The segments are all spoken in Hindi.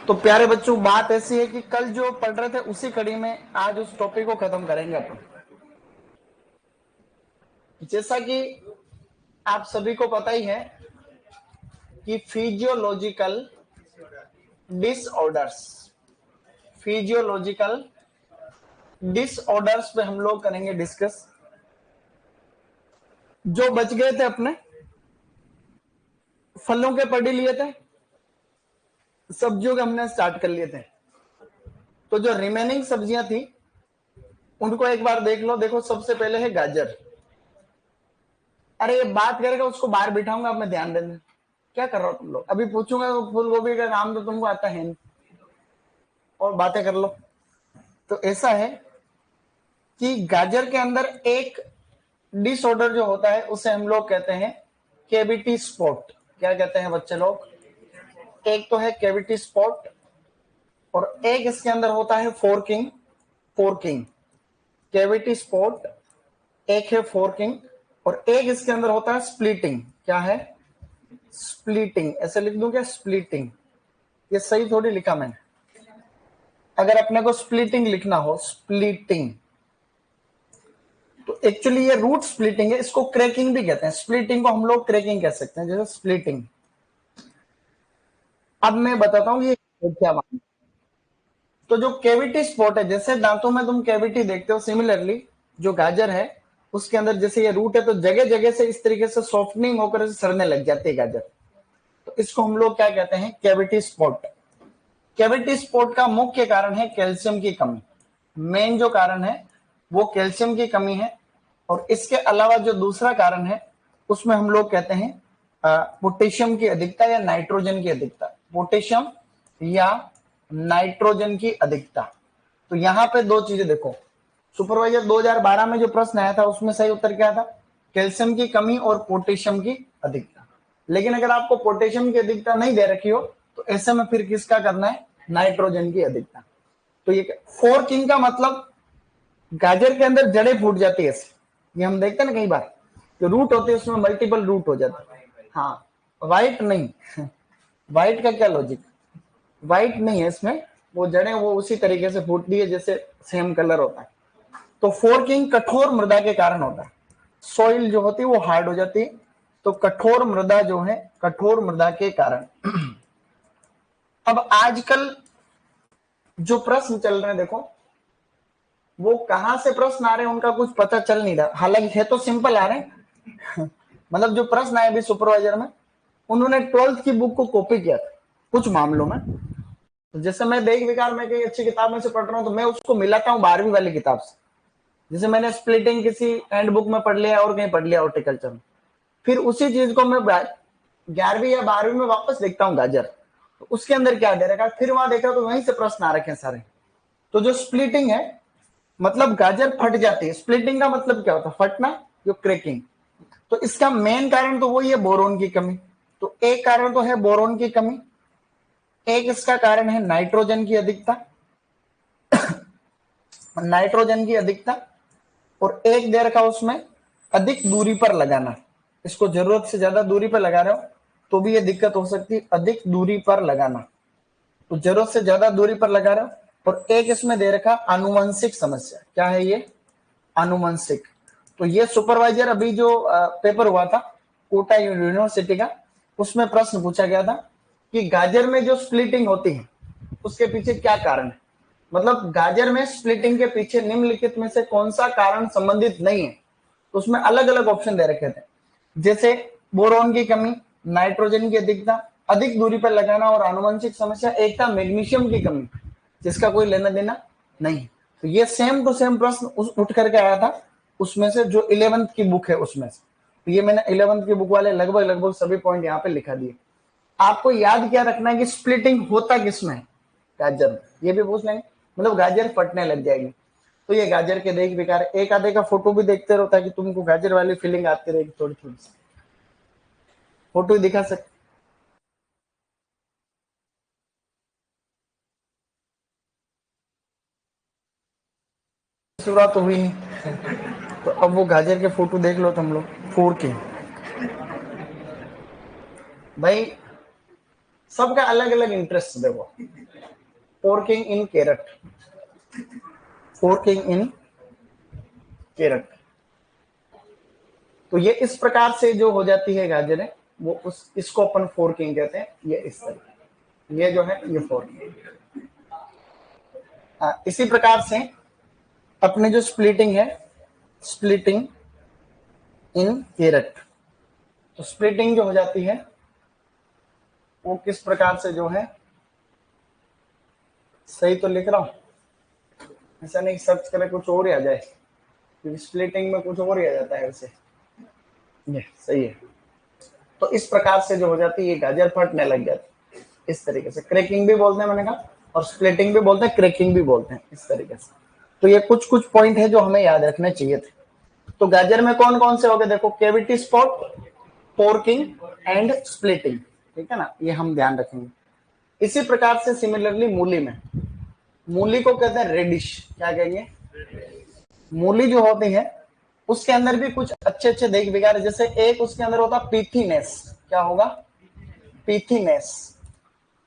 तो प्यारे बच्चों, बात ऐसी है कि कल जो पढ़ रहे थे उसी कड़ी में आज उस टॉपिक को खत्म करेंगे अपन। जैसा कि आप सभी को पता ही है कि फिजियोलॉजिकल डिसऑर्डर्स पे हम लोग करेंगे डिस्कस। जो बच गए थे अपने फलों के पढ़ लिए थे, सब्जियों के हमने स्टार्ट कर लिए थे। तो जो रिमेनिंग सब्जियां थी उनको एक बार देख लो। देखो, सबसे पहले है गाजर। अरे ये बात करेगा उसको बाहर बिठाऊंगा, अब मैं ध्यान देना। क्या कर रहा हो तुम लोग? अभी पूछूंगा तो फूल गोभी का नाम तो तुमको आता है नहीं, और बातें कर लो। तो ऐसा है कि गाजर के अंदर एक डिसऑर्डर जो होता है उसे हम लोग कहते हैं कैविटी स्पॉट। क्या कहते हैं बच्चे लोग? एक तो है कैविटी स्पॉट और एक इसके अंदर होता है फोर्किंग। कैविटी स्पॉट एक है, फोर्किंग, और एक इसके अंदर होता है स्प्लिटिंग। क्या है? स्प्लिटिंग। ऐसे लिख दूं क्या? स्प्लिटिंग। ये सही थोड़ी लिखा मैंने। अगर अपने को स्प्लिटिंग लिखना हो, स्प्लिटिंग, तो एक्चुअली ये रूट स्प्लिटिंग है। इसको क्रैकिंग भी कहते हैं। स्प्लिटिंग को हम लोग क्रैकिंग कह सकते हैं, जैसे स्प्लिटिंग। अब मैं बताता हूं ये क्या बात है। तो जो कैविटी स्पॉट है, जैसे दांतों में तुम कैविटी देखते हो, सिमिलरली जो गाजर है उसके अंदर जैसे ये रूट है, तो जगह जगह से इस तरीके से सॉफ्टनिंग होकर सड़ने लग जाती है गाजर। तो इसको हम लोग क्या कहते हैं? Cavity spot. कैविटी स्पॉट का मुख्य कारण है कैल्शियम की कमी। मेन जो कारण है वो कैल्शियम की कमी है। और इसके अलावा जो दूसरा कारण है उसमें हम लोग कहते हैं पोटेशियम की अधिकता या नाइट्रोजन की अधिकता। पोटेशियम या नाइट्रोजन की अधिकता। तो यहां पे दो चीजें देखो। सुपरवाइजर 2012 में जो प्रश्न आया था उसमें सही उत्तर क्या था? कैल्शियम की कमी और पोटेशियम की अधिकता। लेकिन अगर आपको पोटेशियम की अधिकता नहीं दे रखी हो तो ऐसे में फिर किसका करना है? नाइट्रोजन की अधिकता। तो ये फोर्किंग का मतलब गाजर के अंदर जड़ें फूट जाती है। ये हम देखते हैं ना कई बार, जो रूट होते हैं उसमें मल्टीपल रूट हो जाते हैं। हाँ, व्हाइट नहीं। व्हाइट का क्या लॉजिक? व्हाइट नहीं है इसमें। वो जड़ें वो उसी तरीके से फूटती है जैसे सेम कलर होता है। तो फोर्किंग कठोर मृदा के कारण होता है। सॉइल जो होती है वो हार्ड हो जाती है, तो कठोर मृदा जो है, कठोर मृदा के कारण। अब आजकल जो प्रश्न चल रहे हैं देखो, वो कहां से प्रश्न आ रहे हैं उनका कुछ पता चल नहीं रहा। हालांकि है तो सिंपल आ रहे हैं। मतलब जो प्रश्न आए अभी सुपरवाइजर में, उन्होंने 12th की बुक को कॉपी किया था कुछ मामलों में। तो जैसे मैं देख विकार में कई अच्छी किताब में से पढ़ रहा हूं तो मैं उसको मिलाता हूं 12वीं वाली किताब से। जैसे मैंने स्प्लिटिंग किसी हैंड बुक में पढ़ लिया और कहीं पढ़ लिया हॉर्टिकल्चर में, फिर उसी चीज को मैं 11वीं या 12वीं में वापस देखता हूँ गाजर, तो उसके अंदर क्या दे रखा, फिर वहां देखा तो वहीं से प्रश्न आ रखे हैं सारे। तो जो स्प्लिटिंग है मतलब गाजर फट जाती है। स्प्लिटिंग का मतलब क्या होता है? फटना, जो क्रैकिंग। तो इसका मेन कारण तो वही है, बोरोन की कमी। तो एक कारण तो है बोरोन की कमी, एक इसका कारण है नाइट्रोजन की अधिकता, नाइट्रोजन की अधिकता, और एक दे रखा उसमें अधिक दूरी पर लगाना। इसको जरूरत से ज्यादा दूरी पर लगा रहे हो तो भी ये दिक्कत हो सकती है, अधिक दूरी पर लगाना। तो जरूरत से ज्यादा दूरी पर लगा रहे हो। और एक इसमें दे रखा आनुवंशिक समस्या। क्या है ये? आनुवंशिक। तो ये सुपरवाइजर अभी जो पेपर हुआ था कोटा यूनिवर्सिटी का, उसमें प्रश्न पूछा गया था कि गाजर में जो स्प्लिटिंग होती है उसके पीछे क्या कारण है। मतलब गाजर में स्प्लिटिंग के पीछे निम्नलिखित में से कौन सा कारण संबंधित नहीं है। तो उसमें अलग अलग ऑप्शन दे रखे थे, जैसे बोरोन की कमी, नाइट्रोजन की अधिकता, अधिक दूरी पर लगाना, और आनुवंशिक समस्या। एक था मैग्नीशियम की कमी, जिसका कोई लेना देना नहीं। तो ये सेम टू सेम प्रश्न उठ करके आया था उसमें से, जो 11th की बुक है उसमें से। तो ये मैंने 11th की बुक वाले लगभग लगभग सभी पॉइंट यहाँ पे लिखा दिए। आपको याद क्या रखना है कि स्प्लिटिंग होता किसमें? गाजर में। ये भी पूछ लेंगे, मतलब गाजर फटने लग जाएगी। तो ये गाजर के देख बेकार, एक आधे का फोटो भी देखते रहो ताकि तुमको गाजर वाली फीलिंग आती रहेगी। थोड़ी थोड़ी सी फोटो दिखा सकते? शुरुआत तो हुई नहीं। तो अब वो गाजर के फोटो देख लो तुम लोग 4K। भाई सबका अलग अलग इंटरेस्ट देखो। फोर्किंग इन कैरेट, फोर्किंग इन कैरेट, तो ये इस प्रकार से जो हो जाती है गाजरें, वो उस इसको अपन फोर्किंग कहते हैं। ये इस तरह, ये जो है ये फोर्किंग। इसी प्रकार से अपने जो स्प्लिटिंग है, स्प्लिटिंग इन कैरेट, तो स्प्लिटिंग जो हो जाती है वो किस प्रकार से जो है, सही तो लिख रहा हूं, ऐसा नहीं सर्च करे कुछ और ही आ जाए, क्योंकि स्प्लिटिंग में कुछ और ही आ जाता है वैसे। ये सही है। तो इस प्रकार से जो हो जाती है, ये गाजर फटने लग जाती है इस तरीके से। क्रैकिंग भी बोलते हैं मैंने कहा, और स्प्लिटिंग भी बोलते हैं, क्रैकिंग भी बोलते हैं, इस तरीके से। तो ये कुछ कुछ पॉइंट है जो हमें याद रखने चाहिए थे। तो गाजर में कौन कौन से हो गए देखो, cavity spot, forking and splitting, ठीक है ना, ये हम ध्यान रखेंगे। इसी प्रकार से सिमिलरली मूली में, मूली को कहते हैं रेडिश, क्या कहेंगे, मूली जो होती है उसके अंदर भी कुछ अच्छे अच्छे देख बिगाड़, जैसे एक उसके अंदर होता पीथीनेस, क्या होगा, पीथीनेस।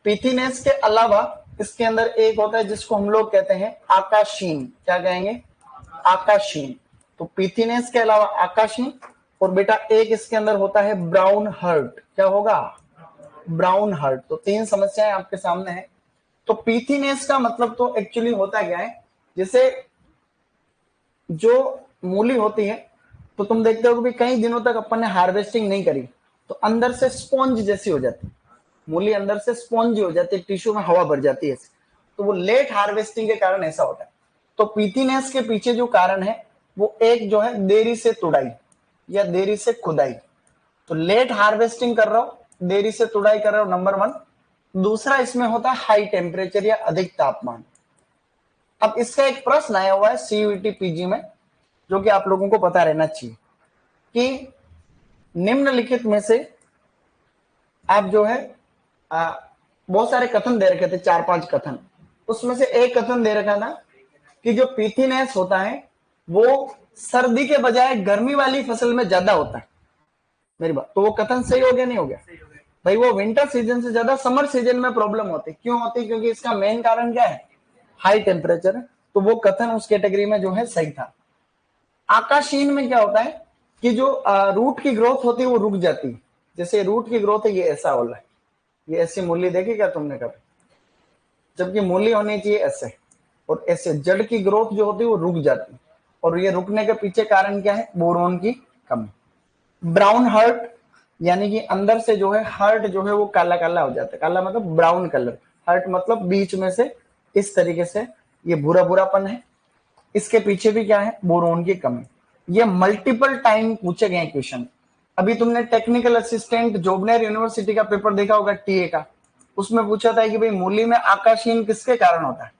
पीथीनेस के अलावा इसके अंदर एक होता है जिसको हम लोग कहते हैं आकाशीन, क्या कहेंगे, आकाशीन। तो पीथीनेस के अलावा आकाशीन, और बेटा एक इसके अंदर होता है ब्राउन हर्ट, क्या होगा, ब्राउन हर्ट। तो तीन समस्याएं आपके सामने है। तो पीथीनेस का मतलब तो एक्चुअली होता क्या है, जैसे जो मूली होती है, तो तुम देखते हो कि कई दिनों तक अपन ने हार्वेस्टिंग नहीं करी, तो अंदर से स्पॉन्ज जैसी हो जाती है मूली, अंदर से स्पॉन्ज हो जाती है, टिश्यू में हवा भर जाती है, तो वो लेट हार्वेस्टिंग के कारण ऐसा होता है। तो पीथीनेस के पीछे जो कारण है वो एक जो है देरी से तुड़ाई या देरी से खुदाई। तो लेट हार्वेस्टिंग कर रहा हो, देरी से तुड़ाई कर रहा हो, नंबर वन। दूसरा इसमें होता है हाई टेम्परेचर या अधिक तापमान। अब इसका एक प्रश्न आया हुआ है सीयूईटी पीजी में, जो कि आप लोगों को पता रहना चाहिए कि निम्नलिखित में से आप जो है बहुत सारे कथन दे रखे थे, 4-5 कथन, उसमें से एक कथन दे रखा था कि जो पीथीनेस होता है वो सर्दी के बजाय गर्मी वाली फसल में ज्यादा होता है। मेरी बात, तो वो कथन सही हो गया नहीं हो गया भाई, वो विंटर सीजन से ज्यादा समर सीजन में प्रॉब्लम होती, क्यों होती, क्योंकि इसका मेन कारण क्या है, हाई टेम्परेचर है। तो वो कथन उस कैटेगरी में जो है सही था। आकाशीन में क्या होता है कि जो रूट की ग्रोथ होती है वो रुक जाती है, जैसे रूट की ग्रोथ है ये ऐसा हो रहा है, ये ऐसी मूली देखी क्या तुमने कभी, जबकि मूली होनी चाहिए ऐसे, और ऐसे जड़ की ग्रोथ जो होती है वो रुक जाती है, और ये रुकने के पीछे कारण क्या है, बोरोन की कमी। ब्राउन हर्ट, यानी कि अंदर से जो है हर्ट जो है वो काला काला हो जाता है, काला मतलब ब्राउन कलर, हर्ट मतलब बीच में से इस तरीके से ये भूरा भूरापन है। इसके पीछे भी क्या है, बोरोन की कमी। ये मल्टीपल टाइम पूछे गए क्वेश्चन। अभी तुमने टेक्निकल असिस्टेंट जोबनेर यूनिवर्सिटी का पेपर देखा होगा टीए का, उसमें पूछा था कि भाई मूली में आकाशीन किसके कारण होता है,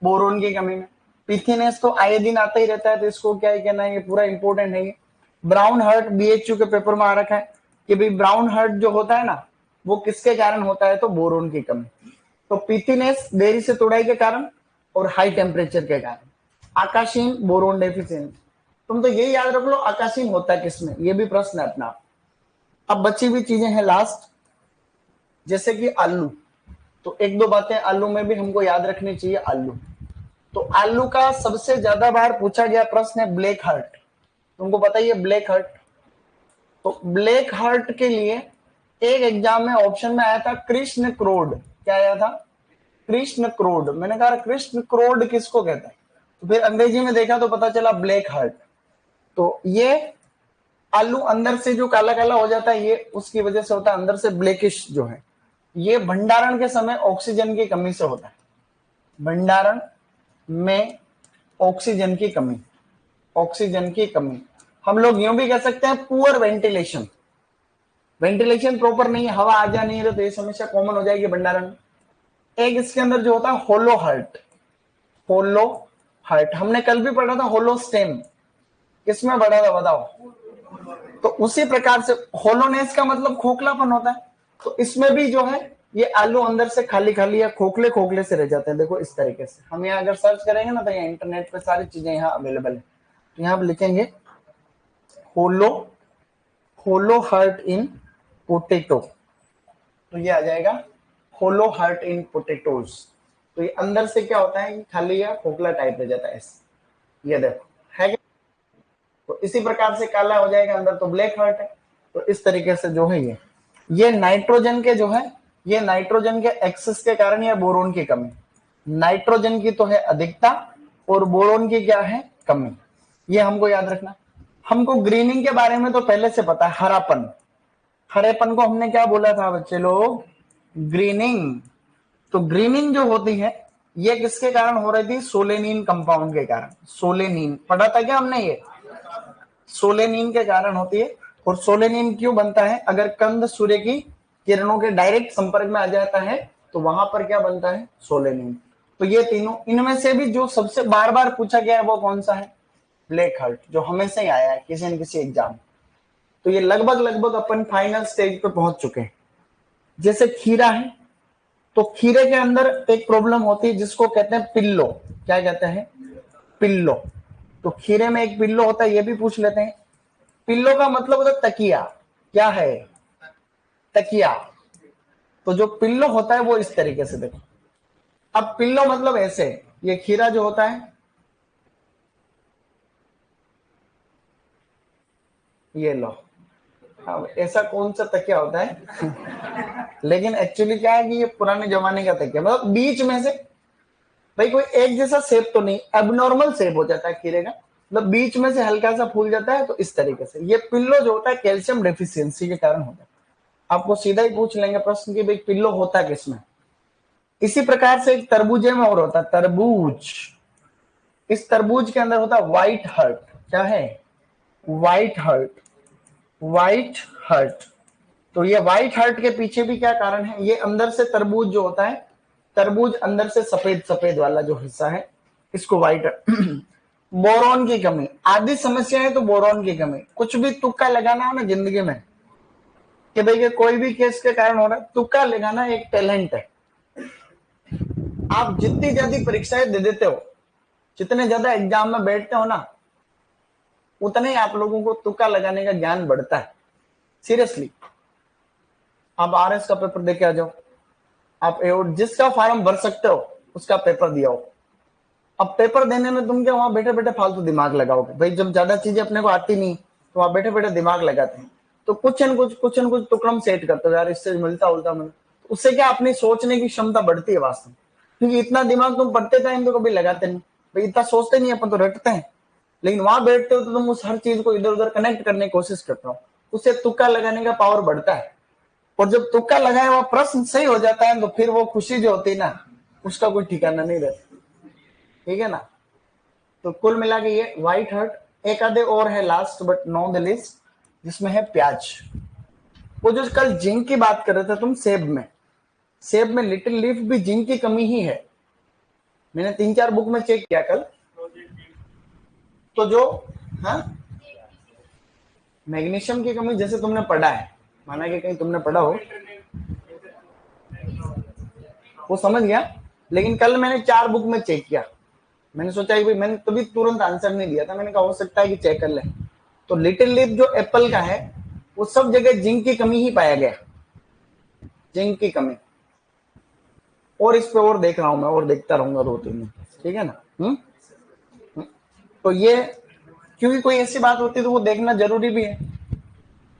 बोरोन की कमी में। पिथीनेस तो आए दिन आता ही रहता है, तो इसको क्या ही कहना है, ये पूरा इंपॉर्टेंट है। ये ब्राउन हर्ट बीएचयू के पेपर में आ रखा है कि भाई ब्राउन हर्ट जो होता है ना वो किसके कारण होता है, तो बोरोन की कमी। तो पिथीनेस देरी से तोड़ाई के कारण और हाई टेम्परेचर के कारण, आकाशीन बोरोन डेफिशिएंट। तुम तो ये याद रख लो आकाशीन होता है किसमें, ये भी प्रश्न है अपना। अब बची हुई चीजें हैं लास्ट, जैसे कि आलू। तो एक दो बातें आलू में भी हमको याद रखनी चाहिए। आलू, तो आलू का सबसे ज्यादा बार पूछा गया प्रश्न है ब्लैक हार्ट। तुमको पता ही है ब्लैक हार्ट। तो ब्लैक हार्ट के लिए एक एग्जाम में ऑप्शन में आया था कृष्ण क्रोड, क्या आया था, कृष्ण क्रोड। मैंने कहा कृष्ण क्रोड किसको कहता है, तो फिर अंग्रेजी में देखा तो पता चला ब्लैक हार्ट। तो ये आलू अंदर से जो काला काला हो जाता है ये उसकी वजह से होता है, अंदर से ब्लैकिश जो है, ये भंडारण के समय ऑक्सीजन की कमी से होता है। भंडारण में ऑक्सीजन की कमी, ऑक्सीजन की कमी। हम लोग यूं भी कह सकते हैं पुअर वेंटिलेशन, वेंटिलेशन प्रॉपर नहीं है, हवा आ जा नहीं रही, तो ये समस्या कॉमन हो जाएगी भंडारण। एक इसके अंदर जो होता है होलो हार्ट, होलो हार्ट हमने कल भी पढ़ा था, होलो स्टेम किसमें पढ़ा था बताओ। तो उसी प्रकार से होलोनेस का मतलब खोखलापन होता है, तो इसमें भी जो है ये आलू अंदर से खाली खाली या खोखले खोखले से रह जाते हैं। देखो इस तरीके से हम यहाँ अगर सर्च करेंगे ना तो यहाँ इंटरनेट पे सारी चीजें यहाँ अवेलेबल है। तो यहाँ आप लिखेंगे होलो, होलो हार्ट इन पोटेटो, तो ये आ जाएगा होलो हार्ट इन पोटेटोज। तो ये अंदर से क्या होता है कि खाली या खोखला टाइप रह जाता है, ये देखो है क्या? तो इसी प्रकार से काला हो जाएगा, अंदर तो ब्लैक हार्ट है। तो इस तरीके से जो है ये नाइट्रोजन के जो है, ये नाइट्रोजन के एक्सेस के कारण या बोरोन की कमी, नाइट्रोजन की तो है अधिकता और बोरोन की क्या है, कमी। ये हमको याद रखना। हमको ग्रीनिंग के बारे में तो पहले से पता है, हरापन, हरेपन को हमने क्या बोला था बच्चे लोग, ग्रीनिंग। तो ग्रीनिंग जो होती है ये किसके कारण हो रही थी, सोलेनिन कंपाउंड के कारण। सोलेनिन पढ़ा था क्या हमने, ये सोलेनिन के कारण होती है। और सोलेनिन क्यों बनता है, अगर कंद सूर्य की किरणों के डायरेक्ट संपर्क में आ जाता है तो वहां पर क्या बनता है, सोलेनिन। तो ये तीनों, इनमें से भी जो सबसे बार बार पूछा गया है वो कौन सा है, ब्लैक हार्ट, जो हमेशा ही आया है किसी न किसी एग्जाम। तो ये लगभग लगभग अपन फाइनल स्टेज पे पहुंच चुके हैं। जैसे खीरा है, तो खीरे के अंदर एक प्रॉब्लम होती है जिसको कहते हैं पिल्लो। क्या कहते हैं, पिल्लो। तो खीरे में एक पिल्लो होता है, ये भी पूछ लेते हैं। पिल्लो का मतलब होता है तकिया। क्या है, तकिया। तो जो पिल्लो होता है वो इस तरीके से देखो। अब पिल्लो मतलब ऐसे, ये खीरा जो होता है, ये लो। अब ऐसा कौन सा तकिया होता है लेकिन एक्चुअली क्या है कि ये पुराने जमाने का तकिया, मतलब बीच में से भाई कोई एक जैसा शेप तो नहीं, एबनॉर्मल शेप हो जाता है खीरे का, मतलब बीच में से हल्का सा फूल जाता है। तो इस तरीके से ये पिल्लो जो होता है कैल्शियम डेफिशिएंसी के कारण होता है। आपको सीधा ही पूछ लेंगे प्रश्न कि भाई पिल्लो होता किसमें। इसी प्रकार से एक तरबूजे में और होता है तरबूज। इस तरबूज के अंदर होता है व्हाइट हार्ट। क्या है, व्हाइट हार्ट, व्हाइट हार्ट। तो ये व्हाइट हार्ट के पीछे भी क्या कारण है, ये अंदर से तरबूज जो होता है, तरबूज अंदर से सफेद सफेद वाला जो हिस्सा है, इसको व्हाइट बोरॉन की कमी आदि समस्या है। तो बोरॉन की कमी, कुछ भी तुक्का लगाना हो ना जिंदगी में कि भाई ये कोई भी केस के कारण हो रहा है, तुक्का लगाना एक टैलेंट है। आप जितनी ज्यादा परीक्षाएं दे देते हो, जितने ज्यादा एग्जाम में बैठते हो ना, उतने ही आप लोगों को तुक्का लगाने का ज्ञान बढ़ता है। सीरियसली, आप आरएस का पेपर देके आ जाओ, आप जिसका फॉर्म भर सकते हो उसका पेपर दिया हो। अब पेपर देने में तुम क्या वहां बैठे बैठे फालतू दिमाग लगाओगे, भाई जब ज्यादा चीजें अपने को आती नहीं तो वहां बैठे बैठे दिमाग लगाते हैं। तो कुछ न कुछ तुकड़म सेट करते हो यार, इससे मिलता उल्टा मिलता। तो उससे क्या अपनी सोचने की क्षमता बढ़ती है वास्तव में, क्योंकि इतना दिमाग तुम पढ़ते टाइम तो कभी लगाते नहीं, भाई इतना सोचते नहीं, अपन तो रटते हैं। लेकिन वहां बैठते हो तो तुम उस हर चीज को इधर उधर कनेक्ट करने की कोशिश करते हो, उससे तुक्का लगाने का पावर बढ़ता है। और जब तुक्का लगाया हुआ प्रश्न सही हो जाता है तो फिर वो खुशी जो होती है ना, उसका कोई ठिकाना नहीं रहता। ठीक है ना। तो कुल मिला के ये व्हाइट हार्ट। एक आधे और है last but not the list, जिसमें है प्याज। वो जो कल जिंक की बात कर रहे थे तुम, सेब में लिटिल लीफ भी जिंक की कमी ही है। मैंने 3-4 बुक में चेक किया कल। तो जो, हाँ, मैग्नीशियम की कमी जैसे तुमने पढ़ा है, माना कि कहीं तुमने पढ़ा हो, वो समझ गया। लेकिन कल मैंने 4 बुक में चेक किया, मैंने सोचा कि भाई, मैंने तभी तुरंत आंसर नहीं दिया था, मैंने कहा हो सकता है कि चेक कर ले। तो लिटिल लीफ जो एप्पल का है, वो सब जगह जिंक की कमी ही पाया गया, जिंक की कमी। और इस पे और देख रहा हूं मैं, और देखता रहूंगा 2-3 दिन, ठीक है ना। तो ये, क्योंकि कोई ऐसी बात होती है तो वो देखना जरूरी भी है।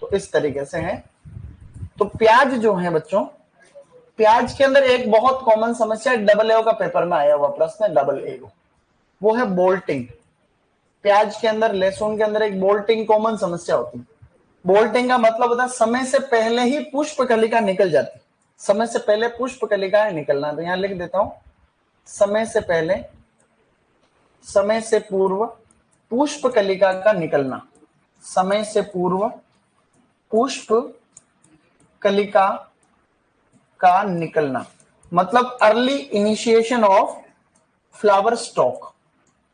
तो इस तरीके से है। तो प्याज जो है बच्चों, प्याज के अंदर एक बहुत कॉमन समस्या डबल ए का पेपर में आया हुआ प्रश्न है, डबल ए, वो है बोल्टिंग। प्याज के अंदर, लहसुन के अंदर एक बोल्टिंग कॉमन समस्या होती है। बोल्टिंग का मतलब होता है समय से पहले ही पुष्प कलिका निकल जाती, समय से पहले पुष्प कलिकाएं निकलना। तो यहां लिख देता हूं, समय से पहले, समय से पूर्व पुष्प कलिका का निकलना, समय से पूर्व पुष्प कलिका का निकलना, मतलब early initiation of flower stock.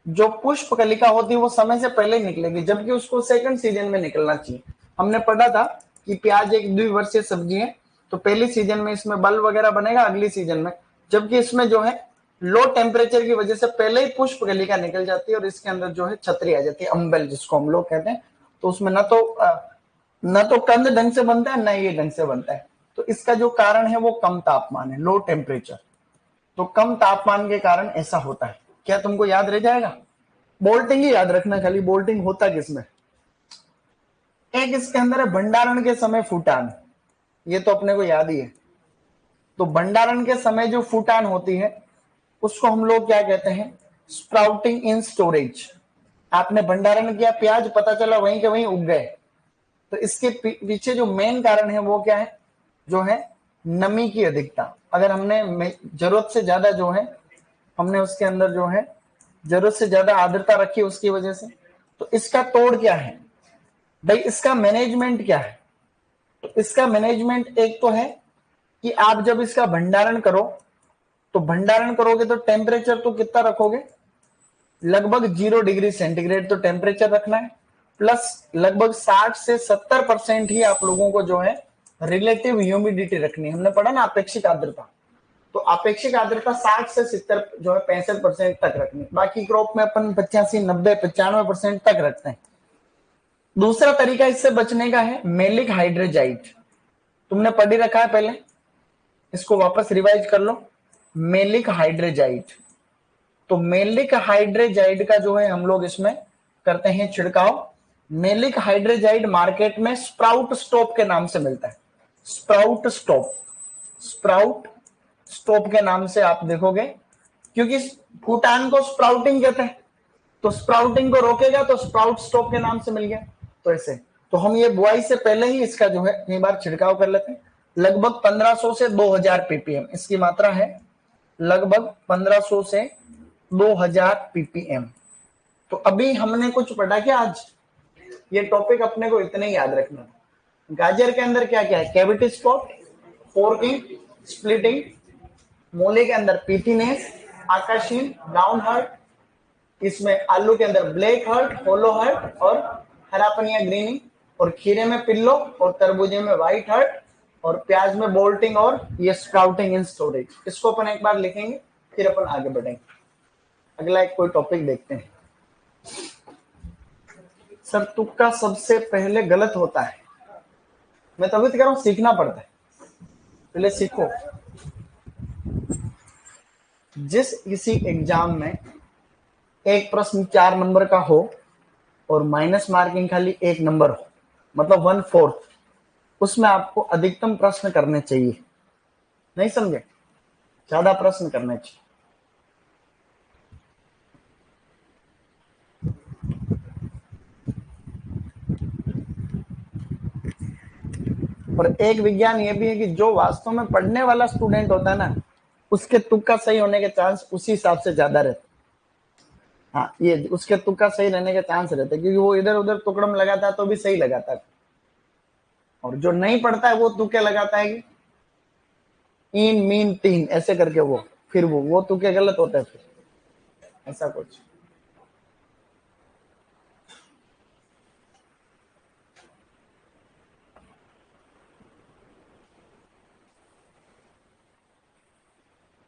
जो पुष्प कलिका होती है वो समय से पहले निकलेगी, जबकि उसको सेकंड सीजन में निकलना चाहिए। हमने पढ़ा था कि प्याज एक द्विवर्षीय सब्जी है, तो पहली सीजन में इसमें बल वगैरह बनेगा, अगली सीजन में, जबकि इसमें जो है लो टेम्परेचर की वजह से पहले ही पुष्प कलिका निकल जाती है और इसके अंदर जो है छतरी आ जाती है, अम्बेल जिसको हम लोग कहते हैं। तो उसमें न तो कंद ढंग से बनता है, न ये ढंग से बनता है। तो इसका जो कारण है वो कम तापमान है, लो टेम्परेचर। तो कम तापमान के कारण ऐसा होता है। क्या तुमको याद रह जाएगा? बोल्टिंग ही याद रखना खाली, बोल्टिंग होता किसमें। एक इसके अंदर है भंडारण के समय फूटान, ये तो अपने को याद ही है। तो भंडारण के समय जो फूटान होती है उसको हम लोग क्या कहते हैं? स्प्राउटिंग इन स्टोरेज। आपने भंडारण किया, प्याज पता चला वहीं के वहीं उग गए, तो इसके पीछे जो मेन कारण है वो क्या है? जो है नमी की अधिकता। अगर हमने जरूरत से ज्यादा जो है हमने उसके अंदर जो है जरूरत से ज्यादा आर्द्रता रखी उसकी वजह से, तो इसका तोड़ क्या है भाई? इसका मैनेजमेंट क्या है? तो इसका मैनेजमेंट एक तो है कि आप जब इसका भंडारण करो तो भंडारण करोगे तो टेम्परेचर तो कितना रखोगे? लगभग 0 डिग्री सेंटीग्रेड तो टेम्परेचर रखना है, प्लस लगभग 60 से 70% ही आप लोगों को जो है रिलेटिव ह्यूमिडिटी रखनी है। हमने पढ़ा ना अपेक्षित आर्द्रता, तो अपेक्षित आर्द्रता 60 से 70 जो है 65% तक रखनी। बाकी क्रॉप में अपन 85, 90, 95% तक रखते हैं। दूसरा तरीका इससे बचने का है मेलिक हाइड्रोजाइड। तुमने पढ़ ही रखा है पहले, इसको वापस रिवाइज कर लो। मेलिक हाइड्रोजाइड, तो मेलिक हाइड्रोजाइड का जो है हम लोग इसमें करते हैं छिड़काव। मेलिक हाइड्रोजाइड मार्केट में स्प्राउट स्टॉप के नाम से मिलता है। स्प्राउट स्टॉप, स्प्राउट स्टॉप के नाम से आप देखोगे, क्योंकि फूटान को स्प्राउटिंग कहते हैं, तो स्प्राउटिंग को रोकेगा तो स्प्राउट स्टॉप के नाम से मिल गया। तो ऐसे तो हम ये बुआई से पहले ही इसका जो है कई बार छिड़काव कर लेते हैं। लगभग 1500 से 2000 पीपीएम इसकी मात्रा है, लगभग 1500 से 2000 पीपीएम। तो अभी हमने कुछ पढ़ा क्या आज? ये टॉपिक अपने को इतने ही याद रखना। गाजर के अंदर क्या क्या है? Cavity spot, forking, splitting. मूली के अंदर पीथीनेस, आकाशीन, ब्राउन हर्ट। इसमें आलू के अंदर ब्लैक हर्ट, होलो हर्ट और हरापनिया ग्रीनिंग। और खीरे में पिल्लो और तरबूजे में व्हाइट हर्ट और प्याज में बोल्टिंग और ये स्प्राउटिंग इन स्टोरेज। इसको अपन एक बार लिखेंगे, फिर अपन आगे बढ़ेंगे। अगला एक कोई टॉपिक देखते हैं। सर तुक्का सबसे पहले गलत होता है। मैं तभी तो कह रहा हूं सीखना पड़ता है, पहले सीखो। जिस किसी एग्जाम में एक प्रश्न 4 नंबर का हो और माइनस मार्किंग खाली 1 नंबर हो, मतलब 1/4, उसमें आपको अधिकतम प्रश्न करने चाहिए। नहीं समझे? ज्यादा प्रश्न करने चाहिए। और एक विज्ञान ये भी है कि जो वास्तव में पढ़ने वाला स्टूडेंट होता है ना, उसके तुक्का सही होने के चांस उसी हिसाब से ज्यादा रहते। हाँ, ये उसके तुक्का सही रहने के चांस रहते, क्योंकि वो इधर उधर तुकड़म लगाता है तो भी सही लगाता है। और जो नहीं पढ़ता है वो तुक्के लगाता है कि इन मीन तीन ऐसे करके, वो फिर वो तुक्के गलत होते हैं, फिर ऐसा कुछ।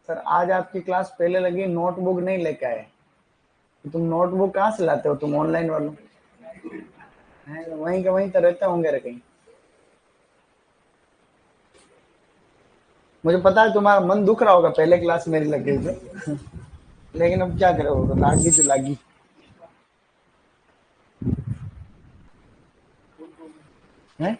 सर आज आपकी क्लास पहले लगी, नोटबुक नहीं लेके आए। तुम नोटबुक कहाँ से लाते हो? तुम ऑनलाइन वालों वहीं के वहीं तो रहते होंगे रे कहीं। मुझे पता है तुम्हारा मन दुख रहा होगा, पहले क्लास मेरी लग गई थी लेकिन अब क्या करोगे, लागी तो लागी। है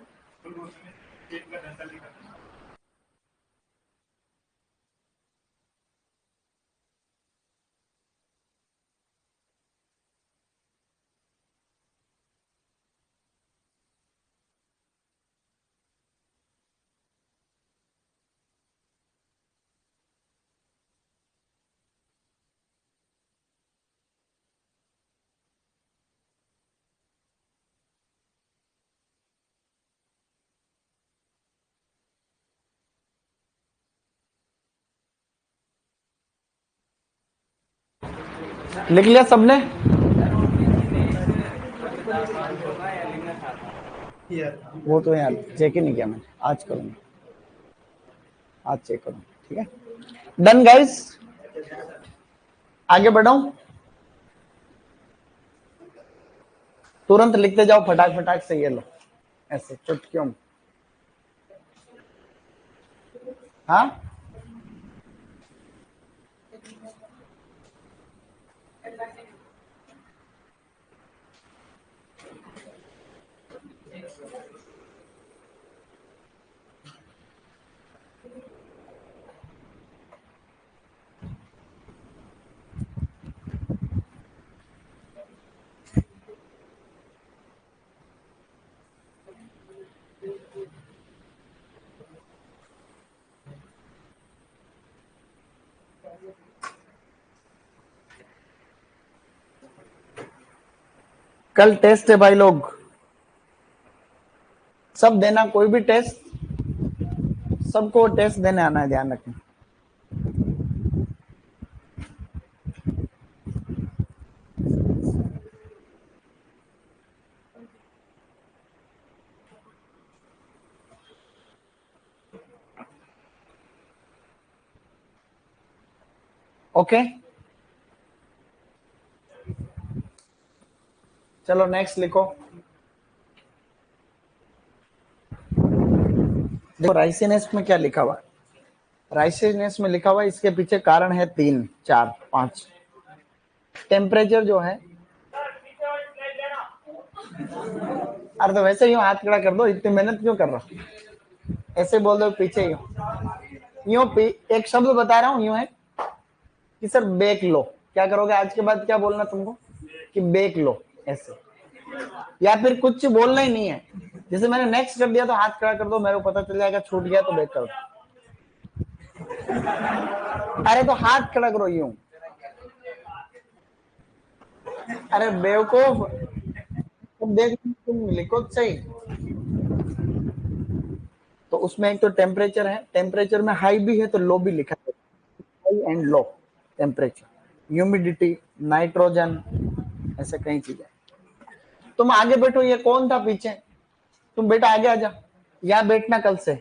लिख लिया सबने? वो तो यार चेक ही नहीं किया मैंने, आज करूंगा, आज चेक करूंगा। ठीक है, डन गाइस, आगे बढ़ाऊं? तुरंत लिखते जाओ फटाक फटाक से, ये लो ऐसे चुटकियों में। हाँ कल टेस्ट है भाई लोग, सब देना, कोई भी टेस्ट, सबको टेस्ट देने आना है, ध्यान रखना। ओके चलो नेक्स्ट लिखो। देखो राइसिनेस में क्या लिखा हुआ है, राइसिनेस में लिखा हुआ है इसके पीछे कारण है 3 4 5। टेम्परेचर जो है, अरे तो वैसे यूं हाथ खड़ा कर दो, इतनी मेहनत क्यों कर रहा हो, ऐसे बोल दो पीछे यूं एक शब्द बता रहा हूँ, यूं है कि सर बेक लो, क्या करोगे आज के बाद, क्या बोलना तुमको कि बेक लो ऐसे, या फिर कुछ बोलना ही नहीं है, जैसे मैंने नेक्स्ट कर दिया तो हाथ खड़ा कर दो, मेरे को पता चल जाएगा छूट गया तो बेक कर दो। अरे तो हाथ खड़ा करो यूं, अरे बेवकूफ, तुम देख तुम लिखो तो सही। तो उसमें एक तो टेम्परेचर है, टेम्परेचर में हाई भी है तो लो भी लिखा है, high and low temperature, humidity, nitrogen, ऐसे कई चीजें। तुम आगे बैठो, ये कौन था पीछे, तुम बेटा आगे आ जा, यहाँ बैठना कल से,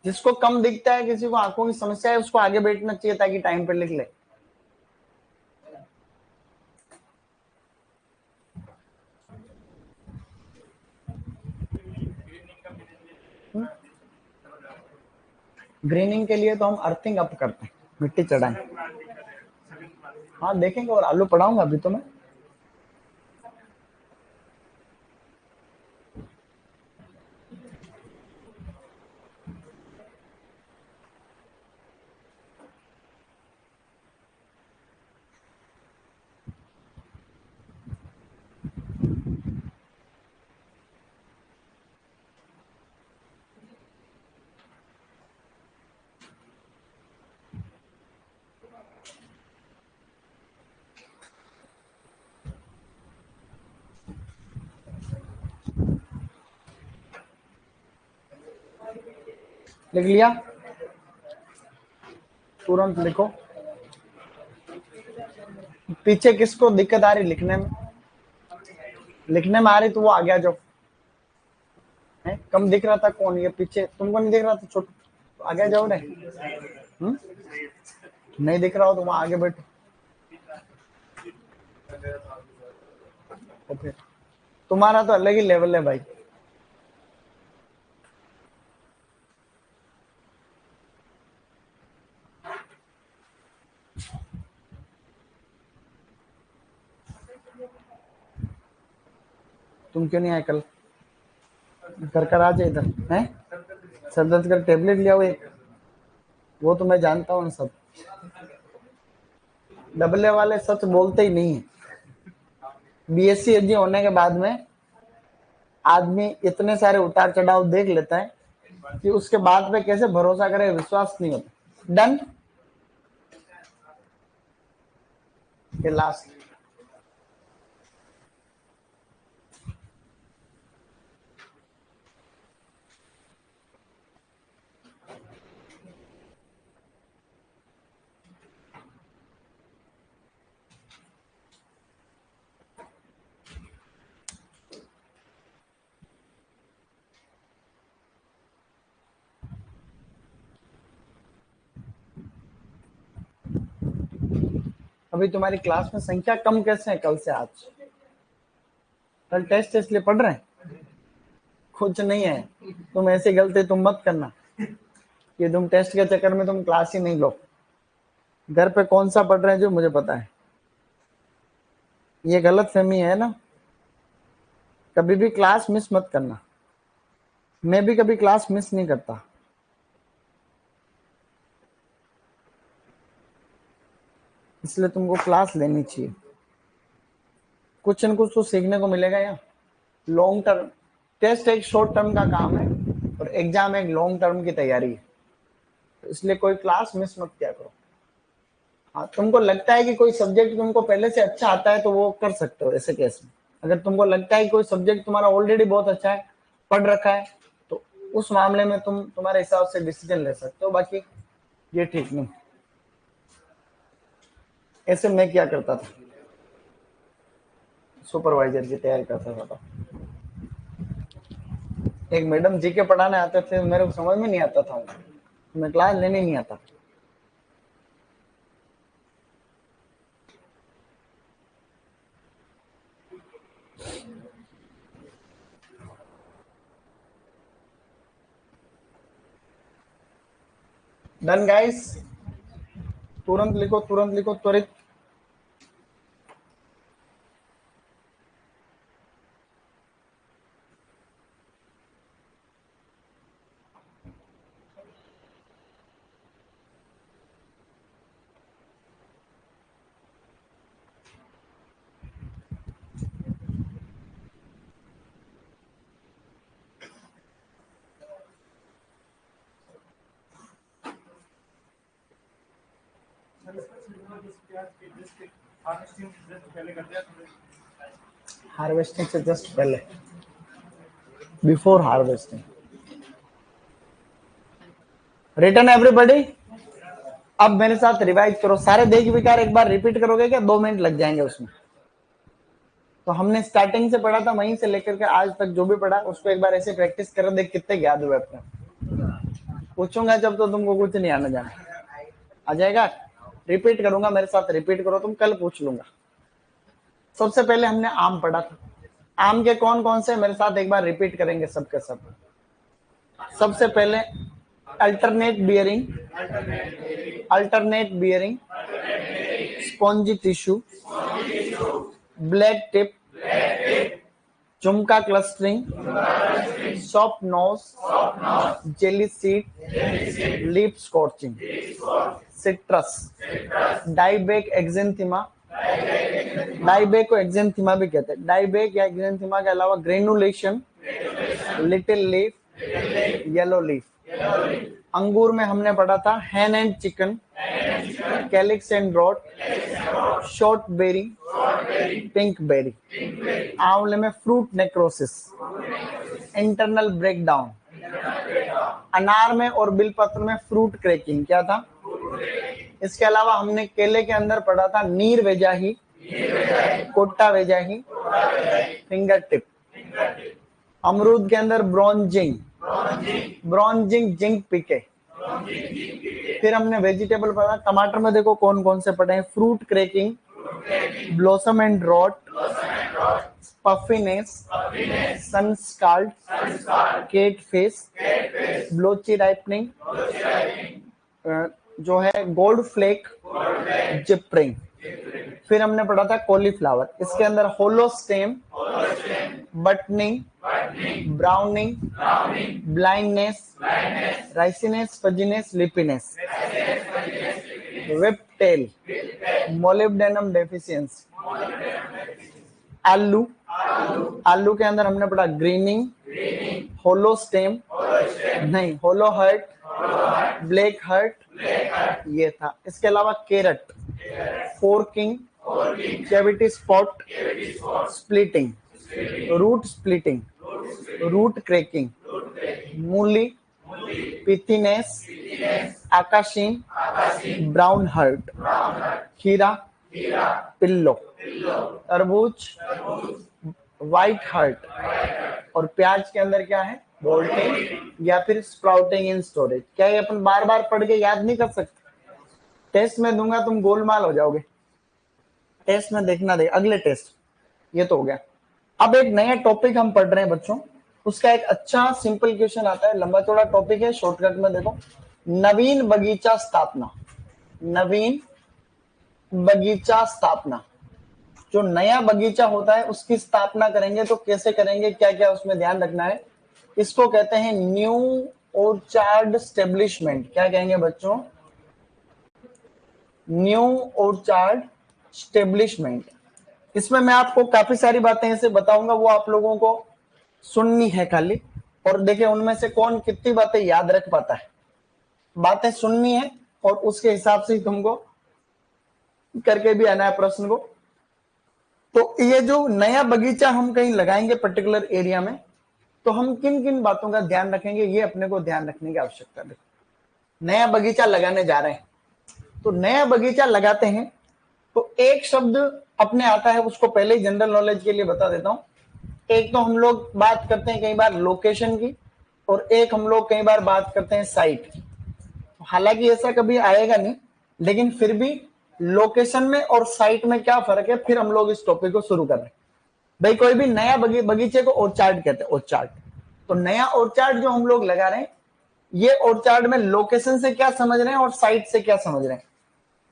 जिसको कम दिखता है, किसी को आंखों की समस्या है, उसको आगे बैठना चाहिए ताकि टाइम पे लिख ले। ग्रीनिंग के लिए तो हम अर्थिंग अप करते हैं, मिट्टी चढ़ाएं। हाँ देखेंगे, और आलू पढ़ाऊंगा अभी तो मैं। लिख लिया, तुरंत लिखो। पीछे किसको दिक्कत आ रही लिखने में, लिखने में आ रही तो वो आगे आ जाओ। है कम दिख रहा था कौन, ये पीछे तुमको नहीं दिख रहा था छोटू, तो आगे आ जाओ रे। नहीं दिख रहा हो तो वहां आगे बैठो। ओके तुम्हारा तो अलग ही लेवल है भाई। तुम क्यों नहीं आए कल, कर आ जाए इधर है, सर दर्द कर टेबलेट लिया हुआ एक, वो तो मैं जानता हूँ सब, डबले वाले सच बोलते ही नहीं है। बीएससी एजी होने के बाद में आदमी इतने सारे उतार चढ़ाव देख लेता है कि उसके बाद में कैसे भरोसा करे, विश्वास नहीं होता। डन, ये लास्ट। अभी तुम्हारी क्लास में संख्या कम कैसे है कल से आज, कल टेस्ट इसलिए पढ़ रहे हैं, कुछ नहीं है, तुम ऐसी गलती तुम मत करना। कि तुम टेस्ट के चक्कर में तुम क्लास ही नहीं लो। घर पे कौन सा पढ़ रहे हैं जो मुझे पता है, ये गलत फहमी है ना। कभी भी क्लास मिस मत करना, मैं भी कभी क्लास मिस नहीं करता। इसलिए तुमको क्लास लेनी चाहिए, कुछ न कुछ तो सीखने को मिलेगा। यार लॉन्ग टर्म टेस्ट एक शॉर्ट टर्म का काम है और एग्जाम एक लॉन्ग टर्म की तैयारी है, तो इसलिए कोई क्लास मिस मत किया करो। हाँ, तुमको लगता है कि कोई सब्जेक्ट तुमको पहले से अच्छा आता है तो वो कर सकते हो ऐसे केस में। अगर तुमको लगता है कि कोई सब्जेक्ट तुम्हारा ऑलरेडी बहुत अच्छा है, पढ़ रखा है, तो उस मामले में तुम तुम्हारे हिसाब से डिसीजन ले सकते हो, बाकी ये ठीक नहीं। ऐसे मैं क्या करता था, सुपरवाइजर की तैयारी करता था। एक मैडम जी के पढ़ाने आते थे, मेरे को समझ में नहीं आता था, मैं क्लास लेने नहीं आता। डन गाइस, तुरंत लिखो, तुरंत लिखो, त्वरित। हार्वेस्टिंग से जस्ट पहले, बिफोर हार्वेस्टिंग। Return everybody. अब मेरे साथ रिवाइज करो, सारे देख विकार एक बार रिपीट करोगे क्या? 2 मिनट लग जाएंगे उसमें। तो हमने स्टार्टिंग से पढ़ा था, वहीं से लेकर के आज तक जो भी पढ़ा उसको एक बार ऐसे प्रैक्टिस करो, देख कितने याद हुए अपने। पूछूंगा जब तो तुमको कुछ नहीं आना जाना आ जाएगा। रिपीट करूंगा, मेरे साथ रिपीट करो, तुम कल पूछ लूंगा। सबसे पहले हमने आम पढ़ा था, आम के कौन कौन से मेरे साथ एक बार रिपीट करेंगे सबके सब। सबसे पहले alternate bearing, alternate bearing, spongy tissue, black tip, झुमका clustering, soft nose, jelly seed, lip scorching, citrus, dieback exanthema, dieback को एक्जेंथिमा भी कहते हैं। डाइबेक या एक्जेंथिमा के अलावा granulation, little leaf, yellow leaf. अंगूर में हमने पढ़ा था hen and chicken, calyx and rot, short berry, pink berry. आंवले में फ्रूट नेक्रोसिस, इंटरनल ब्रेकडाउन। अनार में और बिलपत्र में फ्रूट क्रैकिंग, क्या था? इसके अलावा हमने केले के अंदर पढ़ा था नीर वेजाही, कोट्टा वेजाही, फिंगर टिप। अमरूद के अंदर ब्रॉन्जिंग, ब्रॉन्जिंग जिंक पिके। फिर हमने वेजिटेबल पढ़ा, टमाटर में देखो कौन कौन से पढ़े हैं, fruit cracking, blossom end rot, puffiness, sun scald, cat face, blotchy ripening, जो है गोल्ड फ्लेक, जिप्रिंग। फिर हमने पढ़ा था कॉलीफ्लावर, इसके अंदर hollow stem, buttoning, browning, blindness, riciness, fuzziness, leafiness, whip tail, molybdenum deficiency. आलू, आलू के अंदर हमने पढ़ा ग्रीनिंग, होलो स्टेम, नहीं होलो हर्ट, ब्लैक हर्ट, ये था। इसके अलावा carrot, forking, cavity spot, splitting, root splitting, root cracking, मूली, पिथिनेस, आकाशीन, ब्राउन हर्ट, खीरा, पिल्लो, तरबूज, व्हाइट हर्ट, और प्याज के अंदर क्या है? बोल्टिंग या फिर स्प्राउटिंग इन स्टोरेज। क्या ये अपन बार बार पढ़ के याद नहीं कर सकते? टेस्ट में दूंगा तुम गोलमाल हो जाओगे। टेस्ट में देखना दे, अगले टेस्ट। ये तो हो गया। अब एक नया टॉपिक हम पढ़ रहे हैं बच्चों, उसका एक अच्छा सिंपल क्वेश्चन आता है, लंबा चौड़ा टॉपिक है, शॉर्टकट में देखो। नवीन बगीचा स्थापना, नवीन बगीचा स्थापना, जो नया बगीचा होता है उसकी स्थापना करेंगे तो कैसे करेंगे, क्या क्या उसमें ध्यान रखना है, इसको कहते हैं न्यू ऑर्चार्ड स्टेब्लिशमेंट। क्या कहेंगे बच्चों, न्यू ऑर्चार्ड स्टेब्लिशमेंट। इसमें मैं आपको काफी सारी बातें ऐसे बताऊंगा, वो आप लोगों को सुननी है खाली, और देखिए उनमें से कौन कितनी बातें याद रख पाता है। बातें सुननी है और उसके हिसाब से ही तुमको करके भी आना है प्रश्न को। तो ये जो नया बगीचा हम कहीं लगाएंगे पर्टिकुलर एरिया में, तो हम किन किन बातों का ध्यान रखेंगे, ये अपने को ध्यान रखने की आवश्यकता है। नया बगीचा लगाने जा रहे हैं, तो नया बगीचा लगाते हैं तो एक शब्द अपने आता है, उसको पहले ही जनरल नॉलेज के लिए बता देता हूं। एक तो हम लोग बात करते हैं कई बार लोकेशन की, और एक हम लोग कई बार बात करते हैं साइट की। हालांकि ऐसा कभी आएगा नहीं, लेकिन फिर भी लोकेशन में और साइट में क्या फर्क है, फिर हम लोग इस टॉपिक को शुरू कर रहे हैं। भाई कोई भी नया बगीचे को ऑर्चार्ड कहते हैं, ऑर्चार्ड। तो नया ऑर्चार्ड जो हम लोग लगा रहे हैं, ये ऑर्चार्ड में लोकेशन से क्या समझ रहे हैं और साइट से क्या समझ रहे हैं।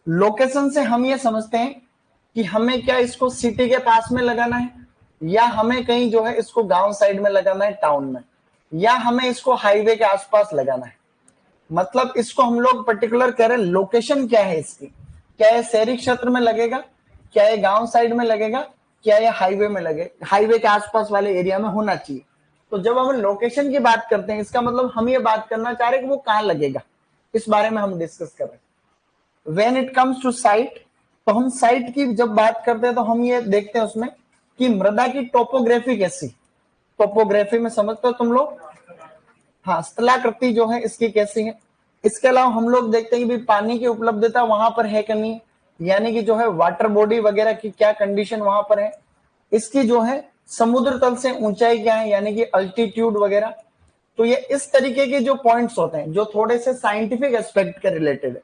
लोकेशन से हम ये समझते हैं कि हमें क्या इसको सिटी के पास में लगाना है, या हमें कहीं जो है इसको गांव साइड में लगाना है, टाउन में, या हमें इसको हाईवे के आसपास लगाना है। मतलब इसको हम लोग पर्टिकुलर कह रहे हैं लोकेशन क्या है इसकी, क्या ये शहरी क्षेत्र में लगेगा, क्या ये गांव साइड में लगेगा, क्या ये हाईवे में लगे, हाईवे के आसपास वाले एरिया में होना चाहिए। तो जब हम लोकेशन की बात करते हैं, इसका मतलब हम ये बात करना चाह रहे हैं कि वो कहां लगेगा, इस बारे में हम डिस्कस कर रहे हैं। When it comes to site, तो हम साइट की जब बात करते हैं तो हम ये देखते हैं उसमें कि मृदा की टोपोग्राफी कैसी, टोपोग्राफी में समझते हो तुम लोग, हाँ, स्थलाकृति जो है इसकी कैसी है। इसके अलावा हम लोग देखते हैं कि पानी की उपलब्धता वहां पर है कि नहीं, यानी कि जो है वाटर बॉडी वगैरह की क्या कंडीशन वहां पर है। इसकी जो है समुद्र तल से ऊंचाई क्या है, यानी कि अल्टीट्यूड वगैरह। तो ये इस तरीके के जो पॉइंट्स होते हैं जो थोड़े से साइंटिफिक एस्पेक्ट के रिलेटेड है,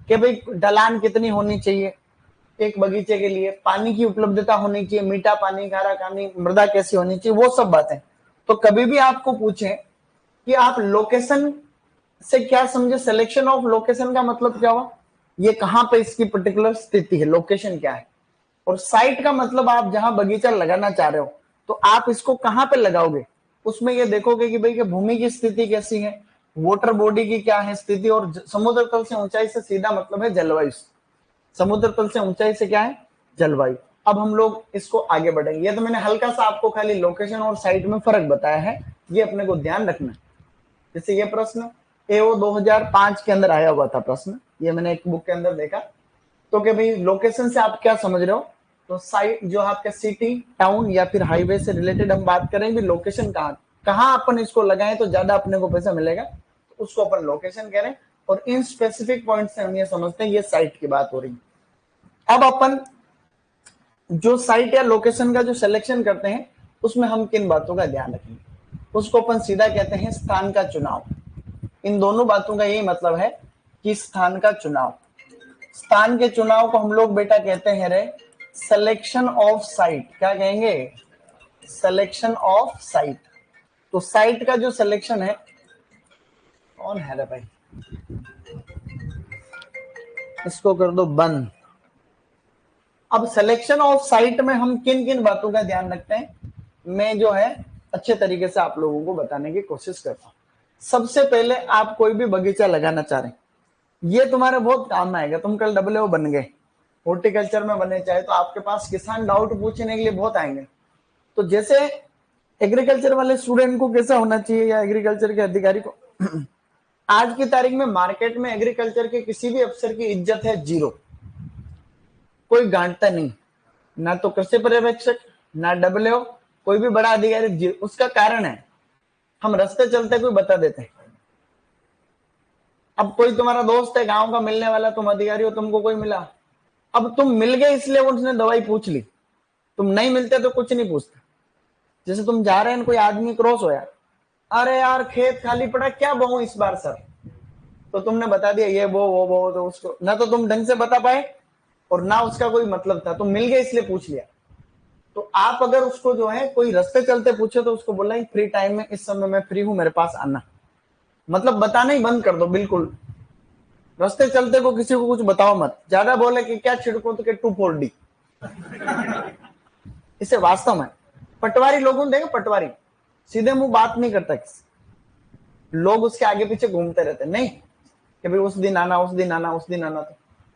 कि भाई ढलान कितनी होनी चाहिए एक बगीचे के लिए, पानी की उपलब्धता होनी चाहिए, मीठा पानी, खारा पानी, मृदा कैसी होनी चाहिए, वो सब बातें। तो कभी भी आपको पूछें कि आप लोकेशन से क्या समझे, सिलेक्शन ऑफ लोकेशन का मतलब क्या हुआ, ये कहां पे इसकी पर्टिकुलर स्थिति है, लोकेशन क्या है। और साइट का मतलब आप जहां बगीचा लगाना चाह रहे हो, तो आप इसको कहां पे लगाओगे, उसमें ये देखोगे कि भाई भूमि की स्थिति कैसी है, वाटर बॉडी की क्या है स्थिति, और समुद्र तल से ऊंचाई से सीधा मतलब है जलवायु। समुद्र तल से ऊंचाई से क्या है, जलवायु। अब हम लोग इसको आगे बढ़ेंगे। ये तो मैंने हल्का सा आपको खाली लोकेशन और साइट में फर्क बताया है, ये अपने को ध्यान रखना है। जैसे ये प्रश्न एओ 2005 के अंदर आया हुआ था प्रश्न, ये मैंने एक बुक के अंदर देखा। तो कि भाई लोकेशन से आप क्या समझ रहे हो, तो साइट जो आपका सिटी, टाउन या फिर हाईवे से रिलेटेड हम बात करेंगे, लोकेशन कहाँ अपन इसको लगाएं तो ज्यादा अपने को पैसा मिलेगा, तो उसको अपन लोकेशन कह रहे हैं। और इन स्पेसिफिक पॉइंट से हम ये समझते हैं ये साइट की बात हो रही है। अब अपन जो साइट या लोकेशन का जो सिलेक्शन करते हैं, उसमें हम किन बातों का ध्यान रखेंगे, उसको अपन सीधा कहते हैं स्थान का चुनाव। इन दोनों बातों का यही मतलब है कि स्थान का चुनाव। स्थान के चुनाव को हम लोग बेटा कहते हैं रे सिलेक्शन ऑफ साइट। क्या कहेंगे, सिलेक्शन ऑफ साइट। तो साइट का जो सिलेक्शन है, कौन है रे भाई, इसको कर दो बंद। अब सिलेक्शन ऑफ साइट में हम किन किन बातों का ध्यान रखते हैं, मैं जो है अच्छे तरीके से आप लोगों को बताने की कोशिश करता हूं। सबसे पहले आप कोई भी बगीचा लगाना चाह रहे हैं, ये तुम्हारे बहुत काम में आएगा। तुम कल डब्ल्यू बन गए, हॉर्टिकल्चर में बने चाहे, तो आपके पास किसान डाउट पूछने के लिए बहुत आएंगे। तो जैसे एग्रीकल्चर वाले स्टूडेंट को कैसा होना चाहिए, या एग्रीकल्चर के अधिकारी को, आज की तारीख में मार्केट में एग्रीकल्चर के किसी भी अफसर की इज्जत है जीरो, कोई गांठता नहीं, ना तो कृषि पर्यवेक्षक, ना डब्ल्यू, कोई भी बड़ा अधिकारी। उसका कारण है हम रास्ते चलते कोई बता देते हैं। अब कोई तुम्हारा दोस्त है गांव का मिलने वाला, तुम अधिकारी हो, तुमको कोई मिला, अब तुम मिल गए इसलिए उसने दवाई पूछ ली, तुम नहीं मिलते तो कुछ नहीं पूछता। जैसे तुम जा रहे हैं, कोई आदमी क्रॉस होया, अरे यार खेत खाली पड़ा, क्या बोऊं इस बार सर, तो तुमने बता दिया ये वो, तो उसको ना तो तुम ढंग से बता पाए और ना उसका कोई मतलब था, तुम मिल गए इसलिए पूछ लिया। तो आप अगर उसको जो है कोई रास्ते चलते पूछे, तो उसको बोला फ्री टाइम में इस समय मैं फ्री हूं, मेरे पास आना, मतलब बताना ही बंद कर दो बिल्कुल। रास्ते चलते को किसी को कुछ बताओ मत, ज्यादा बोले कि क्या छिड़को तो के 2,4-D। इसे वास्तव में पटवारी लोगों ने देखा, पटवारी सीधे मुंह बात नहीं करता किसी, लोग उसके आगे पीछे घूमते रहते, नहीं कि भाई उस दिन आना, उस दिन आना, उस दिन आना।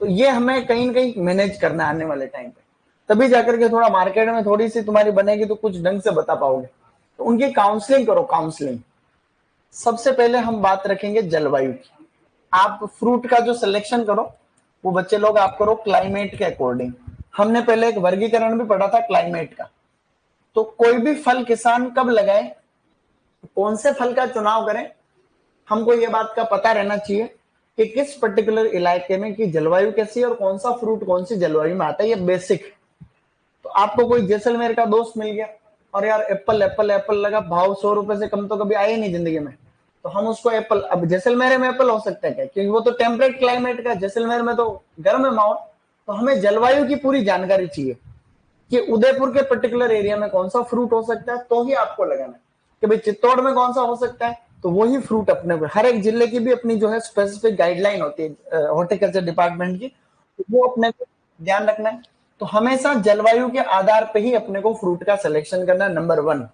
तो ये हमें कहीं ना कहीं मैनेज करना आने वाले टाइम पे, तभी जाकर के थोड़ा मार्केट में थोड़ी सी तुम्हारी बनेगी तो कुछ ढंग से बता पाओगे। तो उनकी काउंसलिंग करो, काउंसलिंग। सबसे पहले हम बात रखेंगे जलवायु की। आप फ्रूट का जो सिलेक्शन करो वो बच्चे लोग आप करो क्लाइमेट के अकॉर्डिंग। हमने पहले एक वर्गीकरण भी पढ़ा था क्लाइमेट का। तो कोई भी फल किसान कब लगाए, कौन से फल का चुनाव करें, हमको ये बात का पता रहना चाहिए कि किस पर्टिकुलर इलाके में की जलवायु कैसी है और कौन सा फ्रूट कौन सी जलवायु में आता है, ये बेसिक। तो आपको कोई जैसलमेर का दोस्त मिल गया और यार एप्पल एप्पल एप्पल लगा, भाव 100 रुपए से कम तो कभी आए नहीं जिंदगी में, तो हम उसको एप्पल, अब जैसलमेर में एप्पल हो सकता है क्या, क्योंकि वो तो टेम्परेट क्लाइमेट का, जैसलमेर में तो गर्म है माहौल। तो हमें जलवायु की पूरी जानकारी चाहिए कि उदयपुर के पर्टिकुलर एरिया में कौन सा फ्रूट हो सकता है, तो ही आपको लगाना है। कि भाई चित्तौड़ में कौन सा हो सकता है, तो वही फ्रूट अपने को, हर एक जिले की भी अपनी जो है स्पेसिफिक गाइडलाइन होती है हॉर्टिकल्चर डिपार्टमेंट की, तो वो अपने को ध्यान रखना है। तो हमेशा जलवायु के आधार पे ही अपने को फ्रूट का सिलेक्शन करना है, नंबर 1।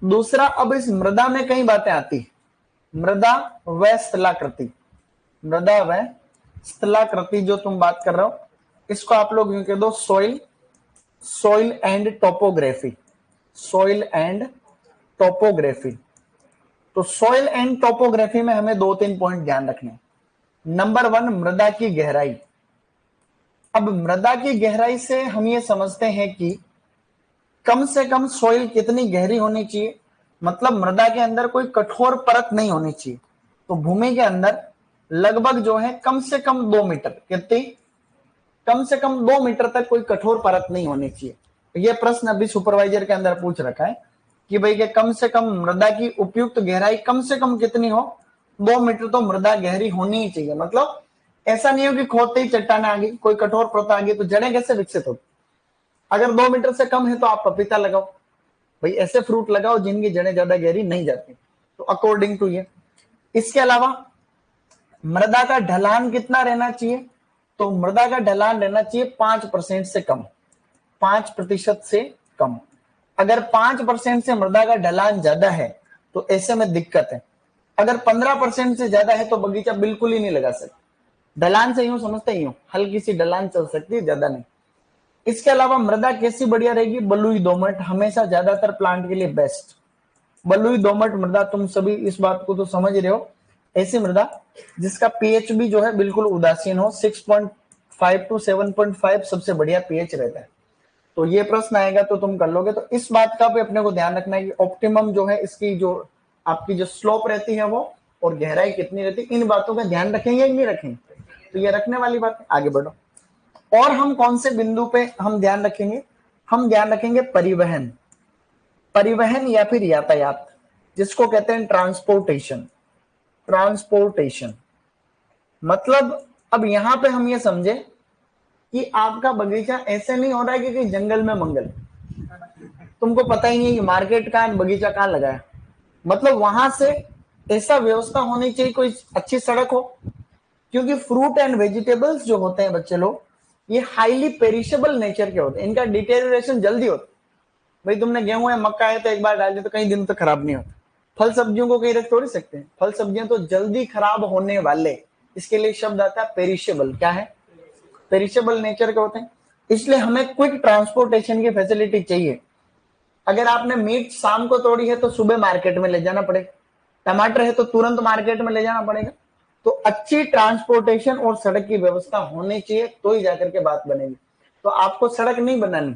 दूसरा, अब इस मृदा में कई बातें आती, मृदा व स्थलाकृति। मृदा व स्थलाकृति जो तुम बात कर रहे हो, इसको आप लोग यूं कह दो soil, soil and topography, soil and topography. तो सॉइल एंड टोपोग्राफी में हमें 2-3 पॉइंट ध्यान रखने। नंबर 1, मृदा की गहराई। अब मृदा की गहराई से हम ये समझते हैं कि कम से कम सॉइल कितनी गहरी होनी चाहिए, मतलब मृदा के अंदर कोई कठोर परत नहीं होनी चाहिए। तो भूमि के अंदर लगभग जो है कम से कम 2 मीटर, कितनी, कम से कम 2 मीटर तक कोई कठोर परत नहीं होनी चाहिए। यह प्रश्न अभी सुपरवाइजर के अंदर पूछ रखा है कि भाई के कम से कम मृदा की उपयुक्त गहराई कम से कम कितनी हो, 2 मीटर तो मृदा गहरी होनी ही चाहिए। मतलब ऐसा नहीं हो कि खोदते ही चट्टान आ गई, कोई कठोर परत आ गई, तो जड़ें कैसे विकसित होती। अगर 2 मीटर से कम है तो आप पपीता लगाओ, भाई ऐसे फ्रूट लगाओ जिनकी जड़ें ज्यादा गहरी नहीं जाती। तो अकॉर्डिंग टू ये, इसके अलावा मृदा का ढलान कितना रहना चाहिए, तो मृदा का ढलान रहना चाहिए 5% से कम, 5% से कम। अगर 5% से मृदा का ढलान ज्यादा है तो ऐसे में दिक्कत है। अगर 15% से ज्यादा है तो बगीचा बिल्कुल ही नहीं लगा सकते। ढलान से यूं समझते ही, हल्की सी ढलान चल सकती है, ज्यादा नहीं। इसके अलावा मृदा कैसी बढ़िया रहेगी, बलुई दोमट हमेशा ज्यादातर प्लांट के लिए बेस्ट। बलुई दोमट मृदा, तुम सभी इस बात को तो समझ रहे हो, ऐसी मृदा जिसका पीएच भी जो है बिल्कुल उदासीन हो, 6.5 to 7.5 सबसे बढ़िया पीएच रहता है। तो ये प्रश्न आएगा तो तुम कर लोगे। तो इस बात का भी अपने को ध्यान रखना है कि ऑप्टिमम जो है इसकी जो आपकी जो स्लोप रहती है वो, और गहराई कितनी रहती है, इन बातों का ध्यान रखेंगे कि नहीं रखेंगे, तो ये रखने वाली बात है। आगे बढ़ो। और हम कौन से बिंदु पे हम ध्यान रखेंगे, हम ध्यान रखेंगे परिवहन, परिवहन या फिर यातायात, जिसको कहते हैं ट्रांसपोर्टेशन। ट्रांसपोर्टेशन मतलब अब यहां पे हम ये समझे कि आपका बगीचा ऐसे नहीं हो रहा है कि जंगल में मंगल, तुमको पता ही नहीं कि मार्केट कहां बगीचा कहां लगा है। मतलब वहां से ऐसा व्यवस्था होनी चाहिए, कोई अच्छी सड़क हो, क्योंकि फ्रूट एंड वेजिटेबल्स जो होते हैं बच्चे लोग, ये हाईली पेरिशेबल नेचर के होते हैं, इनका डिटेरियोरेशन जल्दी होता है। भाई तुमने गेहूं है, मक्का है, तो एक बार डाल दिया तो कई दिन तक खराब नहीं होता। फल सब्जियों को कहीं रख थोड़ी सकते हैं, फल सब्जियां तो जल्दी खराब होने वाले, इसके लिए शब्द आता है पेरिशेबल। क्या है, पेरिशेबल नेचर के होते हैं। इसलिए हमें क्विक ट्रांसपोर्टेशन की फैसिलिटी चाहिए। अगर आपने मीट शाम को तोड़ी है तो सुबह मार्केट में ले जाना पड़ेगा, टमाटर है तो तुरंत मार्केट में ले जाना पड़ेगा। तो अच्छी ट्रांसपोर्टेशन और सड़क की व्यवस्था होनी चाहिए, तो ही जाकर के बात बनेगी। तो आपको सड़क नहीं बनानी,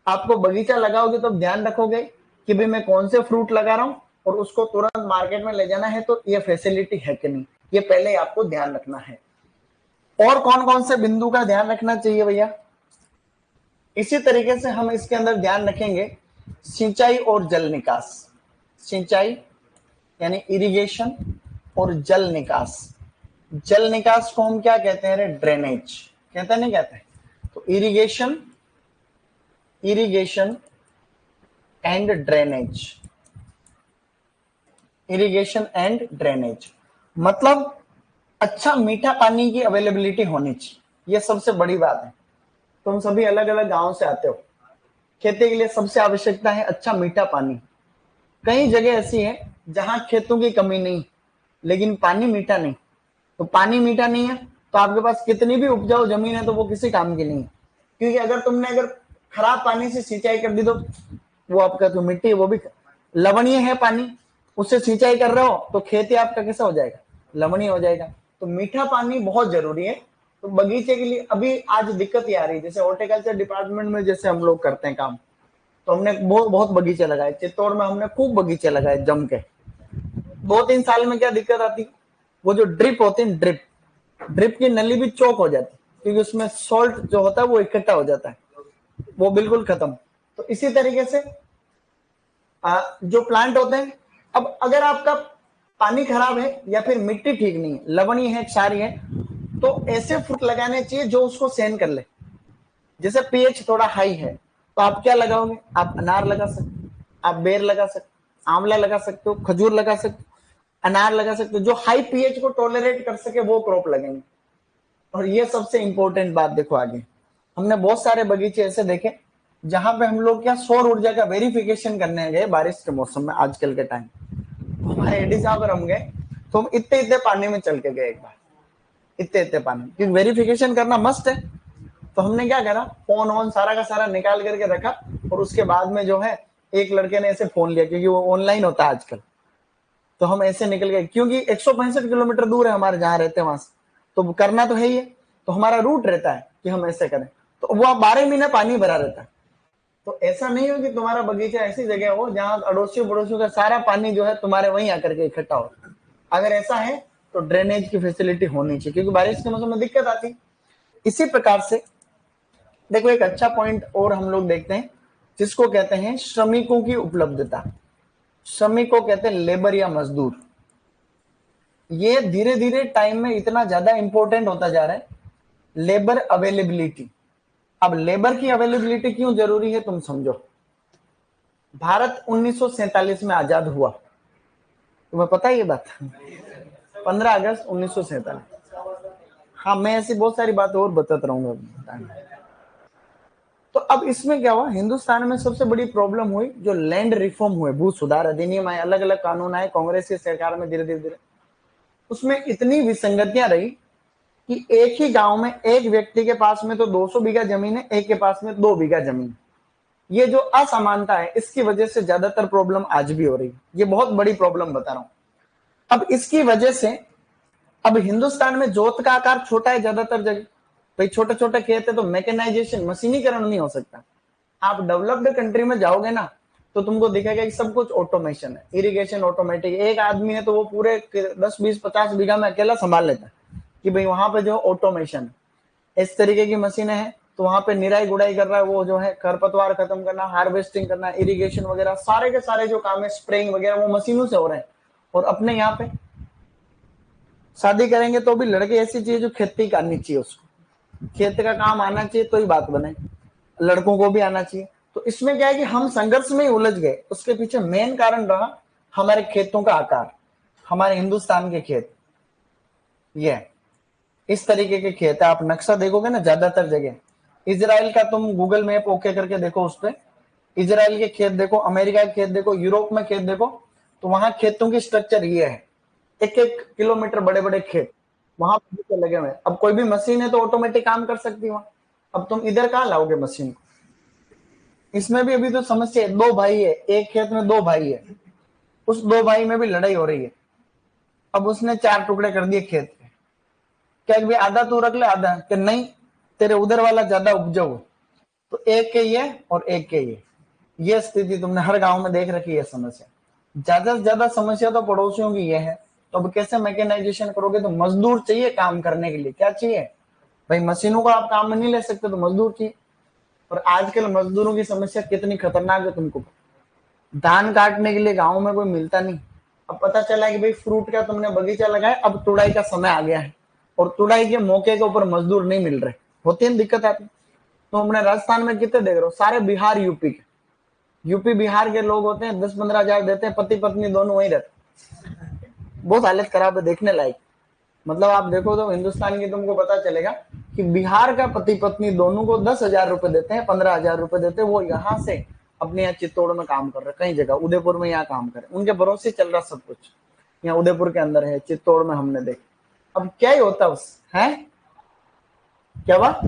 आपको बगीचा लगाओगे तो ध्यान रखोगे कि भाई मैं कौन से फ्रूट लगा रहा हूं और उसको तुरंत मार्केट में ले जाना है, तो ये फैसिलिटी है कि नहीं, ये पहले आपको ध्यान रखना है। और कौन कौन से बिंदु का ध्यान रखना चाहिए भैया, इसी तरीके से हम इसके अंदर ध्यान रखेंगे सिंचाई और जल निकास। सिंचाई यानी इरिगेशन और जल निकास। जल निकास को हम क्या कहते हैं, ड्रेनेज कहते नहीं कहते। तो irrigation, irrigation and drainage, irrigation and drainage मतलब अच्छा मीठा पानी की अवेलेबिलिटी होनी चाहिए, ये सबसे बड़ी बात है। तुम सभी अलग अलग गांव से आते हो, खेती के लिए सबसे आवश्यकता है अच्छा मीठा पानी। कई जगह ऐसी है जहां खेतों की कमी नहीं, लेकिन पानी मीठा नहीं। तो पानी मीठा नहीं है तो आपके पास कितनी भी उपजाऊ जमीन है तो वो किसी काम की नहीं है, क्योंकि अगर खराब पानी से सिंचाई कर दी तो वो आपका जो मिट्टी है वो भी लवणीय है पानी, उससे सिंचाई कर रहे हो तो खेती आपका कैसा हो जाएगा, लवणीय हो जाएगा। तो मीठा पानी बहुत जरूरी है। तो बगीचे के लिए अभी आज दिक्कत ये आ रही है, जैसे हॉर्टिकल्चर डिपार्टमेंट में जैसे हम लोग करते हैं काम, तो हमने बहुत बहुत बगीचे लगाए। चित्तौड़ में हमने खूब बगीचे लगाए जम के। 2-3 साल में क्या दिक्कत आती, वो जो ड्रिप होती है, ड्रिप ड्रिप की नली भी चौक हो जाती, क्योंकि उसमें सॉल्ट जो होता है वो इकट्ठा हो जाता है, वो बिल्कुल खत्म। तो इसी तरीके से जो प्लांट होते हैं, अब अगर आपका पानी खराब है या फिर मिट्टी ठीक नहीं है, लवणीय है, क्षारीय है, तो ऐसे फ्रूट लगाने चाहिए जो उसको सहन कर ले। जैसे पीएच थोड़ा हाई है तो आप क्या लगाओगे, आप अनार लगा सकते, आप बेर लगा सकते, आंवला लगा सकते हो, खजूर लगा सकते हो, अनार लगा सकते हो। जो हाई पीएच को टॉलरेट कर सके वो क्रॉप लगेंगे। और ये सबसे इंपॉर्टेंट बात देखो, आगे हमने बहुत सारे बगीचे ऐसे देखे जहां पे हम लोग क्या सौर ऊर्जा का वेरिफिकेशन करने गए बारिश के मौसम में, आजकल के टाइम हमारे एडी साहब और हम गए, तो हम इतने इतने पानी में चल के गए एक बार, इतने इतने पानी, क्योंकि वेरिफिकेशन करना मस्त है। तो हमने क्या करा, फोन वोन सारा का सारा निकाल करके रखा, और उसके बाद में जो है एक लड़के ने ऐसे फोन लिया, क्योंकि वो ऑनलाइन होता है आजकल। तो हम ऐसे निकल गए, क्योंकि 165 किलोमीटर दूर है हमारे जहाँ रहते हैं वहां से, तो करना तो है ही है। तो हमारा रूट रहता है कि हम ऐसे करें, तो वह 12 महीने पानी भरा रहता है। तो ऐसा नहीं हो कि तुम्हारा बगीचा ऐसी जगह हो जहां अड़ोसियों पड़ोसियों का सारा पानी जो है तुम्हारे वहीं आकर के इकट्ठा हो। अगर ऐसा है तो ड्रेनेज की फैसिलिटी होनी चाहिए, क्योंकि बारिश के मौसम में दिक्कत आती। इसी प्रकार से देखो एक अच्छा पॉइंट और हम लोग देखते हैं, जिसको कहते हैं श्रमिकों की उपलब्धता। श्रमिकों कहते हैं लेबर या मजदूर। ये धीरे धीरे टाइम में इतना ज्यादा इंपॉर्टेंट होता जा रहा है, लेबर अवेलेबिलिटी। अब लेबर की अवेलेबिलिटी क्यों जरूरी है तुम समझो। भारत 1947 में आजाद हुआ, तुम्हें पता है ये बात, 15 अगस्त 1947। हाँ, मैं ऐसी बहुत सारी बातें और बताता रहूंगा। तो अब इसमें क्या हुआ, हिंदुस्तान में सबसे बड़ी प्रॉब्लम हुई जो लैंड रिफॉर्म हुए, भू सुधार अधिनियम आए, अलग अलग कानून आए कांग्रेस की सरकार में, धीरे धीरे धीरे उसमें इतनी विसंगतियां रही कि एक ही गांव में एक व्यक्ति के पास में तो 200 बीघा जमीन है, एक के पास में 2 बीघा जमीन। ये जो असमानता है इसकी वजह से ज्यादातर प्रॉब्लम आज भी हो रही है। ये बहुत बड़ी प्रॉब्लम बता रहा हूं। अब इसकी वजह से अब हिंदुस्तान में जोत का आकार छोटा है ज्यादातर जगह, भाई छोटे छोटे खेत है, तो मैकेनाइजेशन मशीनीकरण नहीं हो सकता। आप डेवलप्ड कंट्री में जाओगे ना तो तुमको दिखेगा कि सब कुछ ऑटोमेशन है, इरिगेशन ऑटोमेटिक, एक आदमी है तो वो पूरे 10-20-50 बीघा में अकेला संभाल लेता है, कि भाई वहां पे जो ऑटोमेशन इस तरीके की मशीनें हैं, तो वहां पे निराई गुड़ाई कर रहा है, वो जो है खरपतवार खत्म करना, हार्वेस्टिंग करना, इरिगेशन वगैरह सारे के सारे जो काम है, स्प्रेइंग वगैरह, वो मशीनों से हो रहे हैं। और अपने यहाँ पे शादी करेंगे तो भी लड़के ऐसी चीज जो खेती करनी चाहिए, उसको खेत का काम आना चाहिए तो ही बात बने, लड़कों को भी आना चाहिए। तो इसमें क्या है कि हम संघर्ष में ही उलझ गए। उसके पीछे मेन कारण रहा हमारे खेतों का आकार, हमारे हिंदुस्तान के खेत ये इस तरीके के खेत है। आप नक्शा देखोगे ना ज्यादातर जगह, इजराइल का तुम गूगल मैप ओके करके देखो, उस पर इजराइल के खेत देखो, अमेरिका के खेत देखो, यूरोप में खेत देखो, तो वहां खेतों की स्ट्रक्चर ये है, 1-1 किलोमीटर बड़े बड़े खेत, वहां पर लगे हुए। अब कोई भी मशीन है तो ऑटोमेटिक काम कर सकती है वहां। अब तुम इधर कहाँ लाओगे मशीन को। इसमें भी अभी तो समस्या है, 2 भाई है, एक खेत में 2 भाई है, उस 2 भाई में भी लड़ाई हो रही है। अब उसने 4 टुकड़े कर दिए खेत के, क्या भाई आधा तू रख ले, आधा कि नहीं, तेरे उधर वाला ज्यादा उपजाऊ, तो एक के ये और एक के ये स्थिति तुमने हर गांव में देख रखी है समस्या। ज्यादा से ज्यादा समस्या तो पड़ोसियों की ये है। तो अब कैसे मैकेनाइजेशन करोगे, तो मजदूर चाहिए काम करने के लिए, क्या चाहिए भाई, मशीनों को आप काम में नहीं ले सकते तो मजदूर चाहिए। और आजकल मजदूरों की समस्या कितनी खतरनाक है तुमको, धान काटने के लिए गाँव में कोई मिलता नहीं। अब पता चला कि भाई फ्रूट का तुमने बगीचा लगाया, अब तुड़ाई का समय आ गया है, और तुड़ाई के मौके के ऊपर मजदूर नहीं मिल रहे, होती है दिक्कत आती। तो हमने राजस्थान में कितने देख रहे हो, सारे बिहार यूपी के, यूपी बिहार के लोग होते हैं, 10-15 हजार देते हैं, पति पत्नी दोनों वहीं रहते, बहुत हालत खराब है, देखने लायक। मतलब आप देखो तो हिंदुस्तान की तुमको पता चलेगा कि बिहार का पति पत्नी दोनों को 10,000 रुपए देते हैं, 15,000 रुपए देते हैं, वो यहाँ से अपने यहाँ चित्तौड़ में काम कर रहे हैं, कई जगह उदयपुर में यहाँ काम कर रहे हैं, उनके भरोसे चल रहा सब कुछ। यहाँ उदयपुर के अंदर है, चित्तौड़ में हमने देखा। अब क्या ही होता उस है, क्या बात,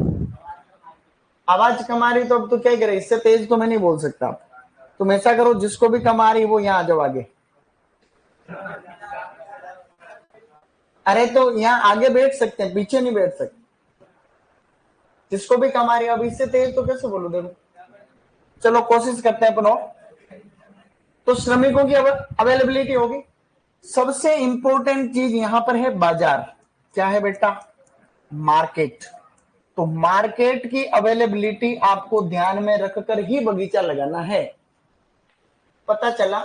आवाज कम आ रही तो अब तो क्या करे, इससे तेज तो मैं नहीं बोल सकता। तुम ऐसा करो, जिसको भी कम आ रही वो यहाँ आ जाओ आगे। अरे तो यहाँ आगे बैठ सकते हैं, पीछे नहीं बैठ सकते। जिसको भी कम आ रही है, अब इससे तेज तो कैसे बोलूं, देखो। चलो कोशिश करते हैं अपन और। तो श्रमिकों की अवेलेबिलिटी होगी। सबसे इंपॉर्टेंट चीज यहां पर है बाजार। क्या है बेटा, मार्केट। तो मार्केट की अवेलेबिलिटी आपको ध्यान में रखकर ही बगीचा लगाना है। पता चला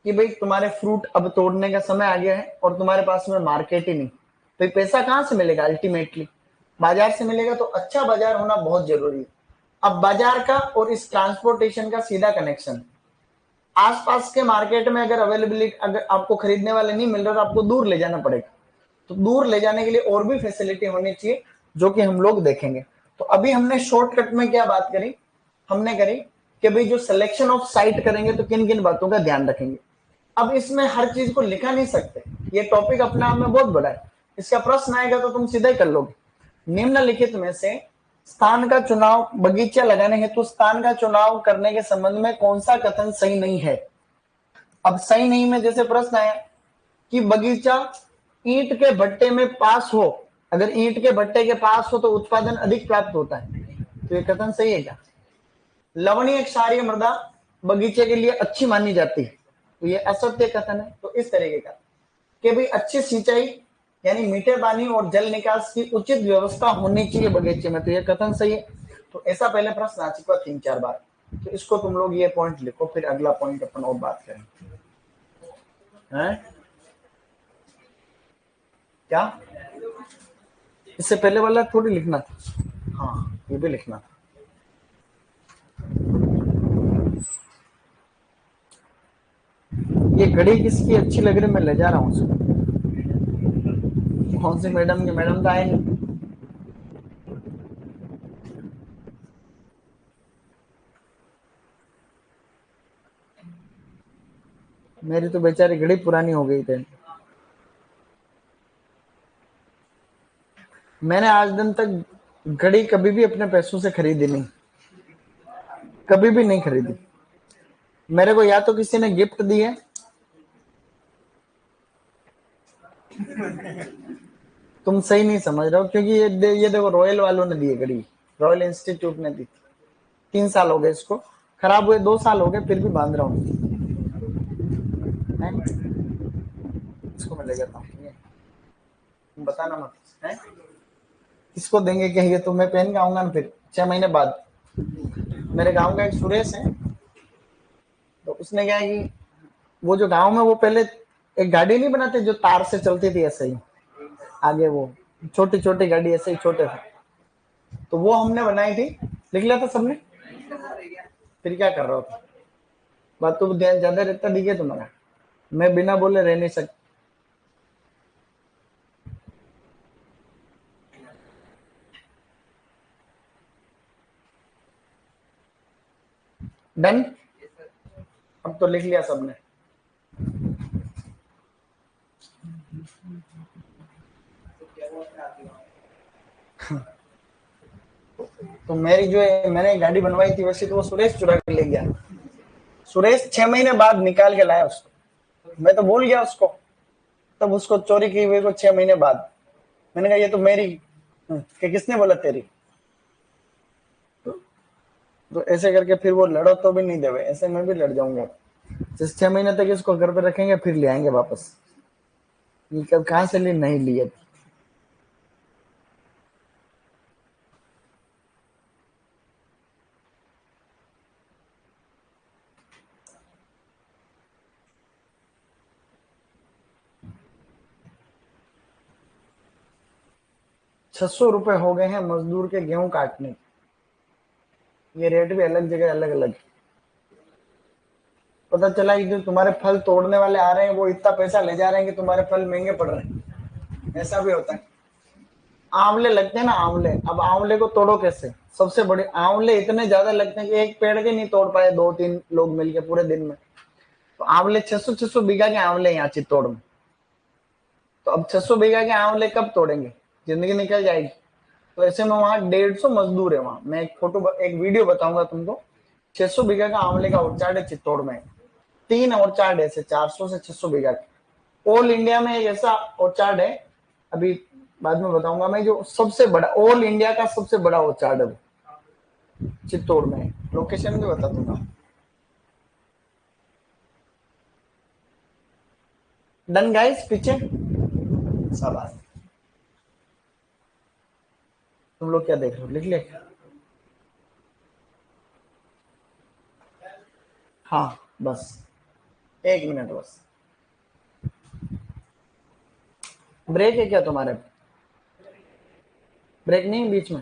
कि भाई तुम्हारे फ्रूट अब तोड़ने का समय आ गया है और तुम्हारे पास में मार्केट ही नहीं, तो पैसा कहां से मिलेगा, अल्टीमेटली बाजार से मिलेगा। तो अच्छा बाजार होना बहुत जरूरी है। अब बाजार का और इस ट्रांसपोर्टेशन का सीधा कनेक्शन, आसपास के मार्केट में अगर अवेलेबिलिटी, अगर आपको खरीदने वाले नहीं मिल रहे तो आपको दूर ले जाना पड़ेगा। तो दूर ले जाने के लिए और भी फैसिलिटी होनी चाहिए, जो कि हम लोग देखेंगे। तो अभी हमने शॉर्टकट में क्या बात करी, हमने करी कि भाई जो सिलेक्शन ऑफ साइट करेंगे तो किन किन बातों का ध्यान रखेंगे। अब इसमें हर चीज को लिखा नहीं सकते, ये टॉपिक अपने आप में बहुत बड़ा है। इसका प्रश्न आएगा तो तुम सीधा ही कर लोगे। निम्नलिखित में से स्थान का चुनाव, बगीचा लगाने हेतु तो स्थान का चुनाव करने के संबंध में कौन सा कथन सही नहीं है। अब सही नहीं में जैसे प्रश्न आया कि बगीचा ईंट के भट्टे में पास हो, अगर ईंट के भट्टे के पास हो तो उत्पादन अधिक प्राप्त होता है, तो ये कथन सही है क्या। लवणीय क्षारीय मृदा बगीचे के लिए अच्छी मानी जाती है, तो ये असत्य कथन है। तो इस तरीके का कि भाई अच्छी सिंचाई यानी मीठे पानी और जल निकास की उचित व्यवस्था होनी चाहिए बगीचे में, तो ये कथन सही है। तो ऐसा पहले प्रश्न आ चुका 3-4 बार, तो इसको तुम लोग ये पॉइंट लिखो, फिर अगला पॉइंट अपन और बात करें। हैं क्या, इससे पहले वाला थोड़ी लिखना था, हाँ ये भी लिखना था। ये घड़ी किसकी अच्छी लग रही, मैं ले जा रहा हूँ उसको। कौन सी मैडम की, मैडम तो आए नहीं। मेरी तो बेचारी घड़ी पुरानी हो गई थी। मैंने आज दिन तक घड़ी कभी भी अपने पैसों से खरीदी नहीं, कभी भी नहीं खरीदी। मेरे को या तो किसी ने गिफ्ट दी है, तुम सही नहीं समझ रहे हो, क्योंकि ये देखो रॉयल वालों ने दी है घड़ी, रॉयल इंस्टीट्यूट ने दी। 3 साल हो गए इसको, खराब हुए 2 साल हो गए, फिर भी बांध रहा हूँ। इसको मैं ले जाता हूँ, बताना मत है किसको देंगे, कहेंगे तो मैं पहन के आऊंगा ना फिर 6 महीने बाद। मेरे गांव का एक सुरेश है, तो उसने क्या है कि वो जो गांव में वो पहले एक गाड़ी नहीं बनाते जो तार से चलती थी ऐसे ही, आगे वो छोटी छोटी गाड़ी ऐसे ही छोटे थे, तो वो हमने बनाई थी। लिख लिया था सबने, फिर क्या कर रहा था, बात तो ध्यान ज्यादा रहता दिखे तुम्हारा, मैं बिना बोले रह नहीं सकता। डन, अब तो लिख लिया सबने। तो मेरी जो है, मैंने गाड़ी बनवाई थी वैसे तो वो सुरेश चुरा के ले गया। सुरेश 6 महीने बाद निकाल के लाया उसको, मैं तो भूल गया उसको, तब उसको चोरी की हुई को 6 महीने बाद मैंने कहा ये तो मेरी, कि किसने बोला तेरी। तो ऐसे करके फिर वो लड़ो तो भी नहीं देवे, ऐसे मैं भी लड़ जाऊंगा। जिस 6 महीने तक इसको घर पे रखेंगे फिर ले आएंगे वापस, ये कब कहां से लिए नहीं लिए। 600 रुपए हो गए हैं मजदूर के गेहूं काटने, ये रेट भी अलग जगह अलग अलग। पता चला कि जो तुम्हारे फल तोड़ने वाले आ रहे हैं वो इतना पैसा ले जा रहे हैं कि तुम्हारे फल महंगे पड़ रहे हैं। ऐसा भी होता है। आंवले लगते हैं ना आंवले, अब आंवले को तोड़ो कैसे? सबसे बड़े आंवले इतने ज्यादा लगते हैं कि एक पेड़ के नहीं तोड़ पाए दो तीन लोग मिलके पूरे दिन में। तो आंवले 600 बीघा के आंवले यहाँ चित्तौड़ में। तो अब 600 बीघा के आंवले कब तोड़ेंगे? जिंदगी निकल जाएगी। तो ऐसे में वहां 150 मजदूर है वहां। मैं एक वीडियो बताऊंगा तुमको। 600 बीघा का आंवले का orchard है चित्तौड़ में। 3 orchard है ऐसे 400 से 600 बीघा के। ऑल इंडिया में एक ऐसा orchard है, अभी बाद में बताऊंगा मैं, जो सबसे बड़ा ऑल इंडिया का सबसे बड़ा orchard है वो चित्तौड़ में। लोकेशन भी बता दूंगा। डन गाइस, पीछे शाबाश। तुम लोग क्या देख रहे हो? लिख ले। हाँ बस 1 मिनट बस। ब्रेक है क्या तुम्हारे? ब्रेक नहीं है बीच में?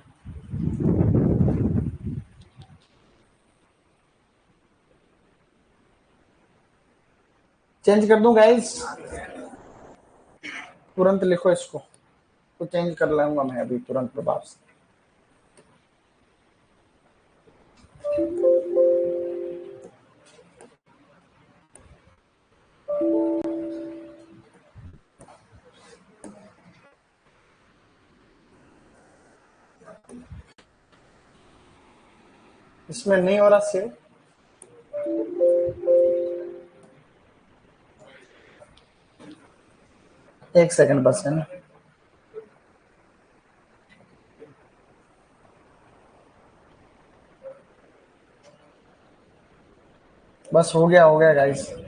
चेंज कर दूं गाइस? तुरंत लिखो इसको, तो चेंज कर लाऊंगा मैं अभी तुरंत प्रभाव से। इसमें नहीं हो रहा सेव। 1 सेकंड बस है ना। बस हो गया गाइस।